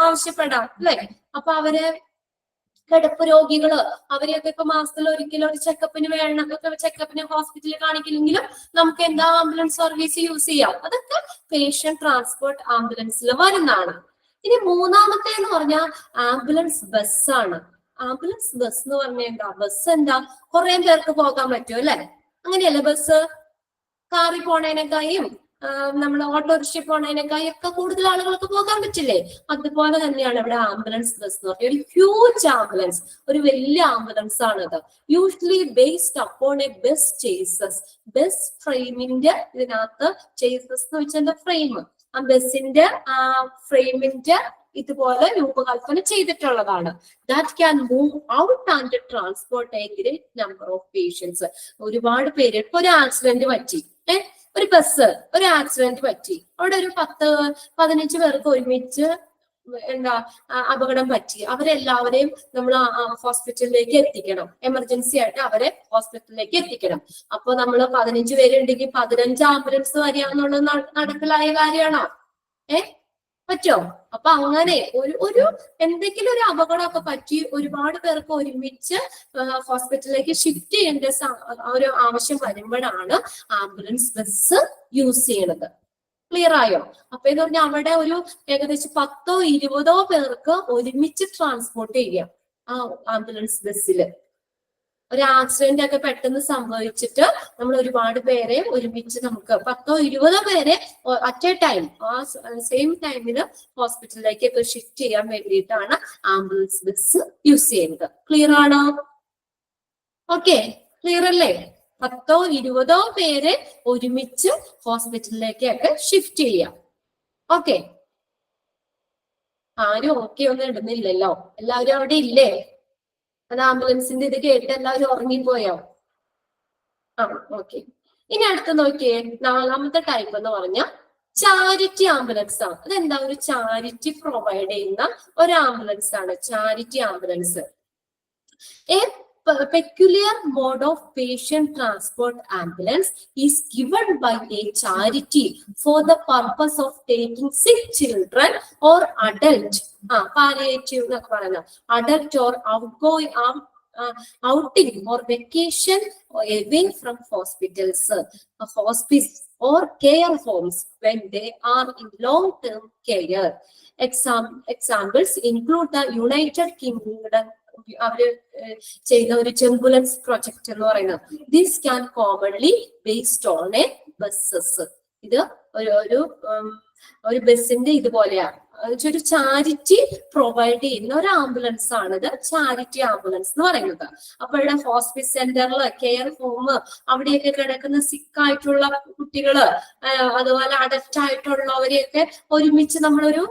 ആവശ്യപ്പെടാം, അല്ലെ? അപ്പൊ അവരെ കിടപ്പ് രോഗികള്, അവരെയൊക്കെ ഇപ്പൊ മാസത്തിൽ ഒരിക്കലും ഒരു ചെക്കപ്പിന് വേണം, ചെക്കപ്പിന് ഹോസ്പിറ്റലിൽ കാണിക്കില്ലെങ്കിലും നമുക്ക് എന്താ ആംബുലൻസ് സർവീസ് യൂസ് ചെയ്യാം. അതൊക്കെ പേഷ്യന്റ് ട്രാൻസ്പോർട്ട് ആംബുലൻസിൽ വരുന്നതാണ്. ഇനി മൂന്നാമത്തെ എന്ന് പറഞ്ഞാൽ ആംബുലൻസ് ബസ്സാണ്. ആംബുലൻസ് ബസ് എന്ന് പറഞ്ഞാൽ എന്താ? ബസ് എന്താ, കുറെ പേർക്ക് പോകാൻ പറ്റും, അല്ലെ? അങ്ങനെയല്ലേ? ബസ് കാറിൽ പോണേനേക്കായും നമ്മൾ ഓട്ടോറിക്ഷ പോണേനേക്കായും ഒക്കെ കൂടുതൽ ആളുകൾക്ക് പോകാൻ പറ്റില്ലേ? അതുപോലെ തന്നെയാണ് ഇവിടെ ആംബുലൻസ് ബസ് എന്ന് പറഞ്ഞാൽ ഒരു ഹ്യൂജ് ആംബുലൻസ്, ഒരു വലിയ ആംബുലൻസ് ആണിത്. Usually based upon A bus chases. Bus ഫ്രെയിമിന്റെ ഇതിനകത്ത് ചേസസ് എന്ന് വെച്ചാൽ ഫ്രെയിം, ആ ബസിന്റെ ആ ഫ്രെയിമിന്റെ ഇതുപോലെ രൂപകൽപ്പന ചെയ്തിട്ടുള്ളതാണ്. That can move out and transport a great number of patients. ഒരുപാട് പേര്, ഇപ്പൊ ഒരു ആക്സിഡന്റ് പറ്റി, ഒരു ബസ് ഒരു ആക്സിഡന്റ് പറ്റി, അവിടെ ഒരു 10-15 പേർക്ക് ഒരുമിച്ച് എന്താ അപകടം പറ്റി, അവരെല്ലാവരെയും നമ്മൾ ഹോസ്പിറ്റലിലേക്ക് എത്തിക്കണം. എമർജൻസി ആയിട്ട് അവരെ ഹോസ്പിറ്റലിലേക്ക് എത്തിക്കണം. അപ്പൊ നമ്മൾ 15 പേരുണ്ടെങ്കിൽ 15 ആംബുലൻസ് വരികയെന്നുള്ളത് നടപ്പിലായ കാര്യമാണോ? പറ്റോ? അപ്പൊ അങ്ങനെ ഒരു എന്തെങ്കിലും ഒരു അപകടമൊക്കെ പറ്റി ഒരുപാട് പേർക്ക് ഒരുമിച്ച് ഹോസ്പിറ്റലിലേക്ക് ഷിഫ്റ്റ് ചെയ്യേണ്ട ഒരു ആവശ്യം വരുമ്പോഴാണ് ആംബുലൻസ് ബസ് യൂസ് ചെയ്യണത്. ക്ലിയർ ആയോ? അപ്പൊ എന്ന് പറഞ്ഞാൽ അവിടെ ഒരു ഏകദേശം 10-20 പേർക്ക് ഒരുമിച്ച് ട്രാൻസ്പോർട്ട് ചെയ്യാം ആ ആംബുലൻസ് ബസ്സില്. ഒരു ആക്സിഡന്റ് ഒക്കെ പെട്ടെന്ന് സംഭവിച്ചിട്ട് നമ്മൾ ഒരുപാട് പേരെ ഒരുമിച്ച് നമുക്ക് 10-20 പേരെ അറ്റ് എ ടൈം ആ സെയിം ടൈമില് ഹോസ്പിറ്റലിലേക്ക് ഒക്കെ ഷിഫ്റ്റ് ചെയ്യാൻ വേണ്ടിയിട്ടാണ് ആംബുലൻസ് ബസ് യൂസ് ചെയ്യുന്നത്. ക്ലിയർ ആണോ? ഓക്കെ, ക്ലിയർ അല്ലേ? 10-20 പേരെ ഒരുമിച്ച് ഹോസ്പിറ്റലിലേക്കൊക്കെ ഷിഫ്റ്റ് ചെയ്യാം. ഓക്കെ, ആരും ഓക്കെ ഒന്നും ഇടുന്നില്ലല്ലോ, എല്ലാവരും അവിടെ ഇല്ലേ? അത് ആംബുലൻസിന്റെ ഇത് കേട്ട് എല്ലാവരും ഉറങ്ങിപ്പോയോ? ആ, ഓക്കെ. ഇനി അടുത്ത് നോക്കിയേ, 4ാമത്തെ ടൈപ്പ് എന്ന് പറഞ്ഞാൽ ചാരിറ്റി ആംബുലൻസ് ആണ്. അതെന്താ? ഒരു ചാരിറ്റി പ്രൊവൈഡ് ചെയ്യുന്ന ഒരു ആംബുലൻസ് ആണ് charity ambulance. A peculiar mode of patient transport ambulance is given by a charity for the purpose of taking sick children or adult palliative എന്നൊക്കെ പറയുന്നത് adult or outgoing outing or vacation away from hospitals, hospice or care homes when they are in long-term care. Examples include the United Kingdom അവര് ചെയ്ത ഒരു ചെമ്പുലൻസ് project എന്ന് പറയുന്നത്. This can commonly based on A buses. ഇത് ഒരു ബസ്സിന്റെ ഇതുപോലെയാണ്. ഒരു ചാരിറ്റി പ്രൊവൈഡ് ചെയ്യുന്ന ഒരു ആംബുലൻസ് ആണ് ഇത്, ചാരിറ്റി ആംബുലൻസ് എന്ന് പറയുന്നത്. അപ്പോഴും ഹോസ്പിറ്റൽ സെന്ററില്, കെയർ ഹോം, അവിടെയൊക്കെ കിടക്കുന്ന സിക്കായിട്ടുള്ള കുട്ടികള്, അതുപോലെ അഡൽറ്റ് ആയിട്ടുള്ളവരെയൊക്കെ ഒരുമിച്ച് നമ്മളൊരു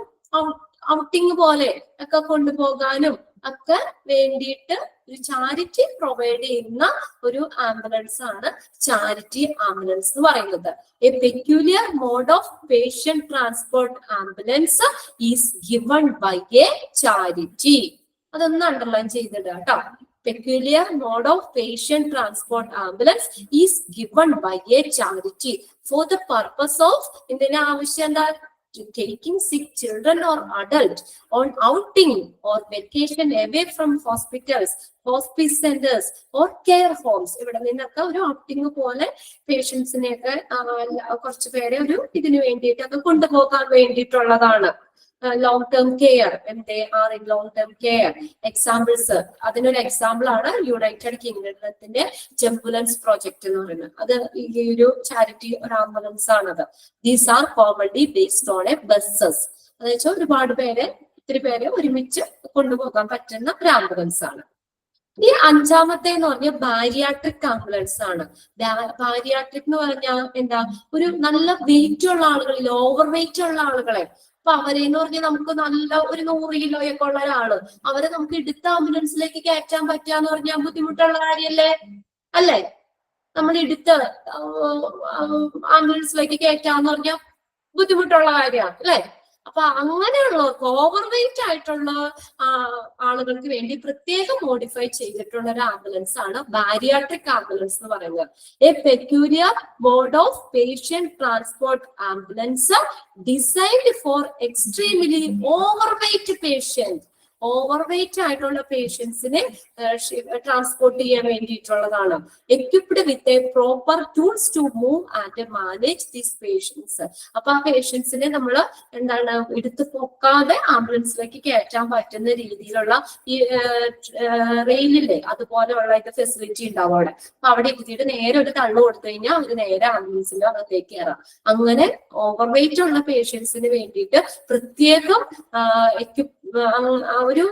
ഔട്ടിങ് പോലെ ഒക്കെ കൊണ്ടുപോകാനും ഒക്കെ വേണ്ടിയിട്ട് ഒരു ചാരിറ്റി പ്രൊവൈഡ് ചെയ്യുന്ന ഒരു ആംബുലൻസ് ആണ് ചാരിറ്റി ആംബുലൻസ് എന്ന് പറയുന്നത്. A peculiar mode of patient transport ambulance is given by a charity. അതൊന്ന് അണ്ടർലൈൻ ചെയ്തിടുക കേട്ടോ. Peculiar mode of patient transport ambulance is given by a charity for the purpose of ഇതിന്റെ ആവശ്യം എന്താ? Taking sick children or adult on outing or vacation away from hospitals, hospice centers or care homes. ഇവിടെ നിന്നൊക്കെ ഒരു outing പോലെ പേഷ്യൻസിനെയൊക്കെ കുറച്ച് പേരെ ഒരു ഇതിനു വേണ്ടിയിട്ടൊക്കെ കൊണ്ടുപോകാൻ വേണ്ടിയിട്ടുള്ളതാണ്. long term care, when they are in long term care. Examples, അതിനൊരു എക്സാമ്പിൾ ആണ് യുണൈറ്റഡ് കിങ്ഡത്തിന്റെ ചെമ്പുലൻസ് പ്രോജക്ട് എന്ന് പറയുന്നത്. അത് ഈ ഒരു ചാരിറ്റി ഒരു ആംബുലൻസ് ആണത്. These are commonly based on A buses. എന്ന് വെച്ചാൽ ഒരുപാട് പേരെ, ഒത്തിരി പേരെ ഒരുമിച്ച് കൊണ്ടുപോകാൻ പറ്റുന്ന ഒരു ആംബുലൻസ് ആണ്. ഈ അഞ്ചാമത്തെ എന്ന് പറഞ്ഞാൽ ബാരിയാട്രിക് ആംബുലൻസ് ആണ്. ബാരിയാട്രിക് എന്ന് പറഞ്ഞാൽ എന്താ? ഒരു നല്ല വെയിറ്റ് ഉള്ള ആളുകളിൽ, ഓവർ വെയിറ്റ് ഉള്ള ആളുകളെ, അപ്പൊ അവരെന്ന് പറഞ്ഞാൽ നമുക്ക് നല്ല ഒരു 100 കിലോയൊക്കെ ഉള്ള ഒരാള്, അവരെ നമുക്ക് എടുത്ത ആംബുലൻസിലേക്ക് കയറ്റാൻ പറ്റാന്ന് പറഞ്ഞാൽ ബുദ്ധിമുട്ടുള്ള കാര്യല്ലേ? അല്ലേ? നമ്മൾ എടുത്ത ആംബുലൻസിലേക്ക് കയറ്റാന്ന് പറഞ്ഞാൽ ബുദ്ധിമുട്ടുള്ള കാര്യമാണ് അല്ലെ? അപ്പൊ അങ്ങനെയുള്ളവർക്ക്, ഓവർ വെയിറ്റ് ആയിട്ടുള്ള ആളുകൾക്ക് വേണ്ടി പ്രത്യേകം മോഡിഫൈ ചെയ്തിട്ടുള്ള ഒരു ആംബുലൻസ് ആണ് ബാരിയാട്രിക് ആംബുലൻസ് എന്ന് പറയുന്നത്. A peculiar mode of patient transport ambulance designed for extremely over weight patient. Over weight ആയിട്ടുള്ള പേഷ്യൻസിനെ ട്രാൻസ്പോർട്ട് ചെയ്യാൻ വേണ്ടിയിട്ടുള്ളതാണ്. Equipped with a proper tools to move and manage these patients. അപ്പൊ ആ പേഷ്യൻസിനെ നമ്മൾ എന്താണ് എടുത്തു പൊക്കാതെ ആംബുലൻസിലേക്ക് കയറ്റാൻ പറ്റുന്ന രീതിയിലുള്ള ഈ റെയിലില്ലേ, അതുപോലെയുള്ള ഇത് ഫെസിലിറ്റി ഉണ്ടാവും അവിടെ. അപ്പൊ അവിടെ എത്തിയിട്ട് നേരെ ഒരു തള്ളു കൊടുത്തു കഴിഞ്ഞാൽ അവര് നേരെ ആംബുലൻസിന്റെ അകത്തേക്ക് കയറാം. അങ്ങനെ ഓവർ വെയിറ്റ് ഉള്ള പേഷ്യൻസിന് വേണ്ടിയിട്ട് പ്രത്യേകം ഒരു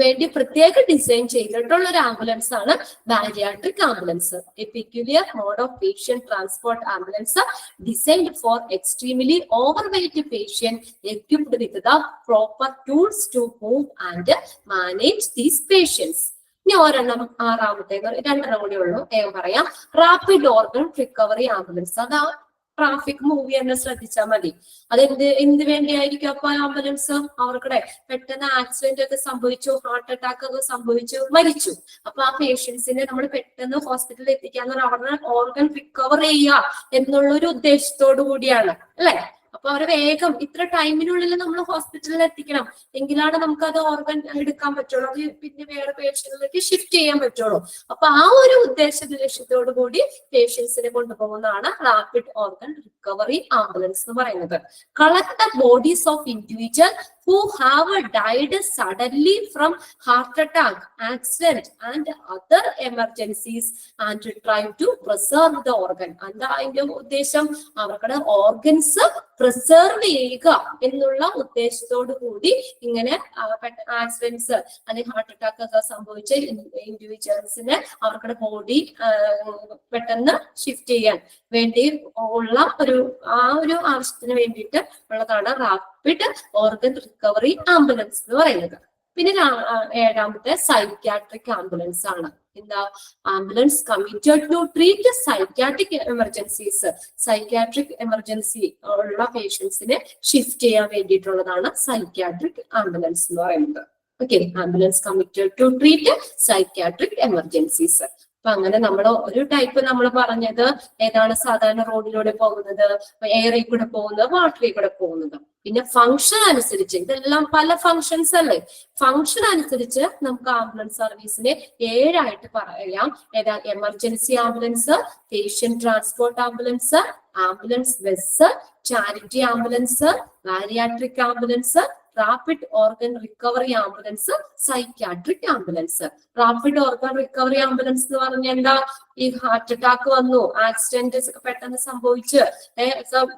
വേണ്ടി പ്രത്യേക ഡിസൈൻ ചെയ്തിട്ടുള്ള ഒരു ആംബുലൻസ് ആണ് bariatric ambulance. A peculiar mode of patient transport ambulance designed for extremely over weight patient equipped with the proper tools to move and manage these patients. ഇനി ഒരെണ്ണം, ആറാമത്തെ, രണ്ടെണ്ണം കൂടി ഉള്ളൂ, പറയാം. Rapid organ recovery ambulance. അതാ traffic movie തന്നെ ശ്രദ്ധിച്ചാൽ മതി. എന്ത് വേണ്ടിയായിരിക്കും അപ്പൊ ആംബുലൻസ്? അവർക്കടെ പെട്ടെന്ന് ആക്സിഡന്റ് ഒക്കെ സംഭവിച്ചു, ഹാർട്ട് അറ്റാക്ക് ഒക്കെ സംഭവിച്ചു, മരിച്ചു. അപ്പൊ ആ പേഷ്യൻസിനെ നമ്മൾ പെട്ടെന്ന് ഹോസ്പിറ്റലിൽ എത്തിക്കാന്ന് പറഞ്ഞാൽ അവരുടെ ഓർഗൻ റിക്കവർ ചെയ്യുക എന്നുള്ള ഒരു ഉദ്ദേശത്തോടു കൂടിയാണ് അല്ലെ? അപ്പൊ അവരെ വേഗം ഇത്ര ടൈമിനുള്ളിൽ നമ്മൾ ഹോസ്പിറ്റലിൽ എത്തിക്കണം, എങ്കിലാണ് നമുക്ക് അത് ഓർഗൻ എടുക്കാൻ പറ്റുള്ളൂ, അത് പിന്നെ വേറെ പേഷ്യന്റിലേക്ക് ഷിഫ്റ്റ് ചെയ്യാൻ പറ്റുള്ളൂ. അപ്പൊ ആ ഒരു ലക്ഷ്യത്തോടു കൂടി പേഷ്യൻസിനെ കൊണ്ടുപോകുന്നതാണ് റാപ്പിഡ് ഓർഗൻ റിക്കവറി ആംബുലൻസ് എന്ന് പറയുന്നത്. Collect the bodies of individual who have died suddenly from heart attack, accident and other emergencies and try to preserve the organ. എന്താ അതിന്റെ ഉദ്ദേശം? അവരുടെ ഓർഗൻസ് പ്രിസർവ് ചെയ്യുക എന്നുള്ള ഉദ്ദേശത്തോടു കൂടി ഇങ്ങനെ ആക്സിഡൻസ് അല്ലെങ്കിൽ ഹാർട്ട് അറ്റാക്ക് ഒക്കെ സംഭവിച്ച ഇൻഡിവിജ്വൽസിന് അവരുടെ ബോഡി പെട്ടെന്ന് ഷിഫ്റ്റ് ചെയ്യാൻ വേണ്ടി ഉള്ള ആ ഒരു ആവശ്യത്തിന് വേണ്ടിയിട്ട് ഉള്ളതാണ് റാപ്പിഡ് ഓർഗൻ റിക്കവറി ആംബുലൻസ് എന്ന് പറയുന്നത്. പിന്നെ ഏഴാമത്തെ സൈക്യാട്രിക് ആംബുലൻസ് ആണ്. എന്താ? Ambulance committed to treat psychiatric emergencies. Psychiatric emergency ഉള്ള പേഷ്യൻസിനെ ഷിഫ്റ്റ് ചെയ്യാൻ വേണ്ടിയിട്ടുള്ളതാണ് സൈക്യാട്രിക് ആംബുലൻസ് എന്ന് പറയുന്നത്. Okay, ambulance committed to treat psychiatric emergencies. അപ്പൊ അങ്ങനെ നമ്മൾ ഒരു ടൈപ്പ് നമ്മൾ പറഞ്ഞത് ഏതാണ്, സാധാരണ റോഡിലൂടെ പോകുന്നത്, എയറിൽ കൂടെ പോകുന്നത്, വാട്ടറിൽ കൂടെ പോകുന്നത്. പിന്നെ ഫംഗ്ഷൻ അനുസരിച്ച്, ഇതെല്ലാം പല ഫംഗ്ഷൻസ് അല്ലേ, ഫംഗ്ഷൻ അനുസരിച്ച് നമുക്ക് ആംബുലൻസ് സർവീസിനെ 7 ആയിട്ട് പറയാം. ഏതാ, emergency ambulance, patient transport ambulance, ambulance bus, charity ambulance, bariatric ambulance, rapid organ recovery ambulance, psychiatric ambulance. Rapid organ recovery ambulance എന്ന് പറഞ്ഞാൽ എന്താ, ഈ ഹാർട്ട് അറ്റാക്ക് വന്നു, ആക്സിഡന്റ് പെട്ടെന്ന് സംഭവിച്ച്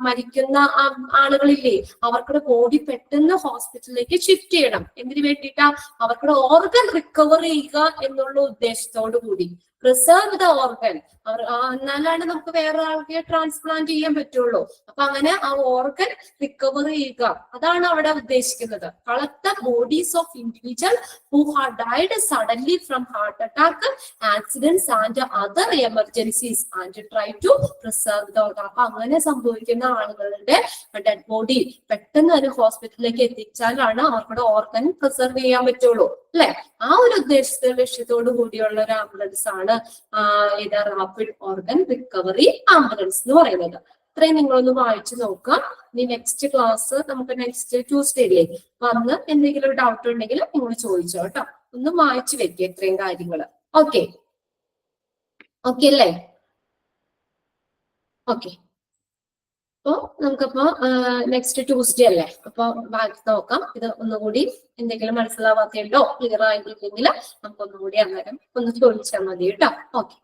മരിക്കുന്ന ആളുകളില്ലേ, അവർക്കുടെ ബോഡി പെട്ടെന്ന് ഹോസ്പിറ്റലിലേക്ക് ഷിഫ്റ്റ് ചെയ്യണം. എന്തിനു വേണ്ടിയിട്ടാ, അവർക്കുടെ ഓർഗൻ റിക്കവർ ചെയ്യുക എന്നുള്ള ഉദ്ദേശത്തോടു കൂടി. പ്രിസർവ് ദ ഓർഗൻ, എന്നാലാണ് നമുക്ക് വേറെ ആൾക്ക് ട്രാൻസ്പ്ലാന്റ് ചെയ്യാൻ പറ്റുള്ളൂ. അപ്പൊ അങ്ങനെ ആ ഓർഗൻ റിക്കവർ ചെയ്യുക, അതാണ് അവിടെ ഉദ്ദേശിക്കുന്നത്. Collect the bodies of individual who have died suddenly from heart attack, accidents and other emergencies and try to preserve the organ. അപ്പൊ അങ്ങനെ സംഭവിക്കുന്ന ആളുകളുടെ ഡെഡ് ബോഡി പെട്ടെന്ന് ഒരു ഹോസ്പിറ്റലിലേക്ക് എത്തിച്ചാലാണ് അവർക്കുടെ ഓർഗൻ പ്രിസർവ് ചെയ്യാൻ പറ്റുള്ളൂ, അല്ലെ? ആ ഒരു ലക്ഷ്യത്തോടു കൂടിയുള്ള ഒരു ആംബുലൻസ് ആണ് ഇത് റാപ്പിഡ് ഓർഗൻ റിക്കവറി ആംബുലൻസ് എന്ന് പറയുന്നത്. ഇത്രയും നിങ്ങളൊന്ന് വായിച്ചു നോക്കാം. ഇനി നെക്സ്റ്റ് ക്ലാസ് നമുക്ക് നെക്സ്റ്റ് ട്യൂസ്ഡേയിലേക്ക് വന്ന് എന്തെങ്കിലും ഡൗട്ട് ഉണ്ടെങ്കിൽ നിങ്ങൾ ചോദിച്ചോ കേട്ടോ. ഒന്ന് വായിച്ചു വെക്കുക ഇത്രയും കാര്യങ്ങൾ. ഓക്കെ ഓക്കെ അല്ലേ? ഓക്കെ, അപ്പൊ നമുക്കപ്പോ നെക്സ്റ്റ് ട്യൂസ്ഡേ അല്ലേ, അപ്പൊ ബാക്കി നോക്കാം. ഇത് ഒന്നുകൂടി എന്തെങ്കിലും മനസ്സിലാവാത്തയുണ്ടോ, ക്ലിയർ ആയിട്ടില്ലെങ്കിൽ നമുക്കൊന്നുകൂടി അന്നേരം ഒന്ന് ചോദിച്ചാൽ മതി കേട്ടോ. ഓക്കെ.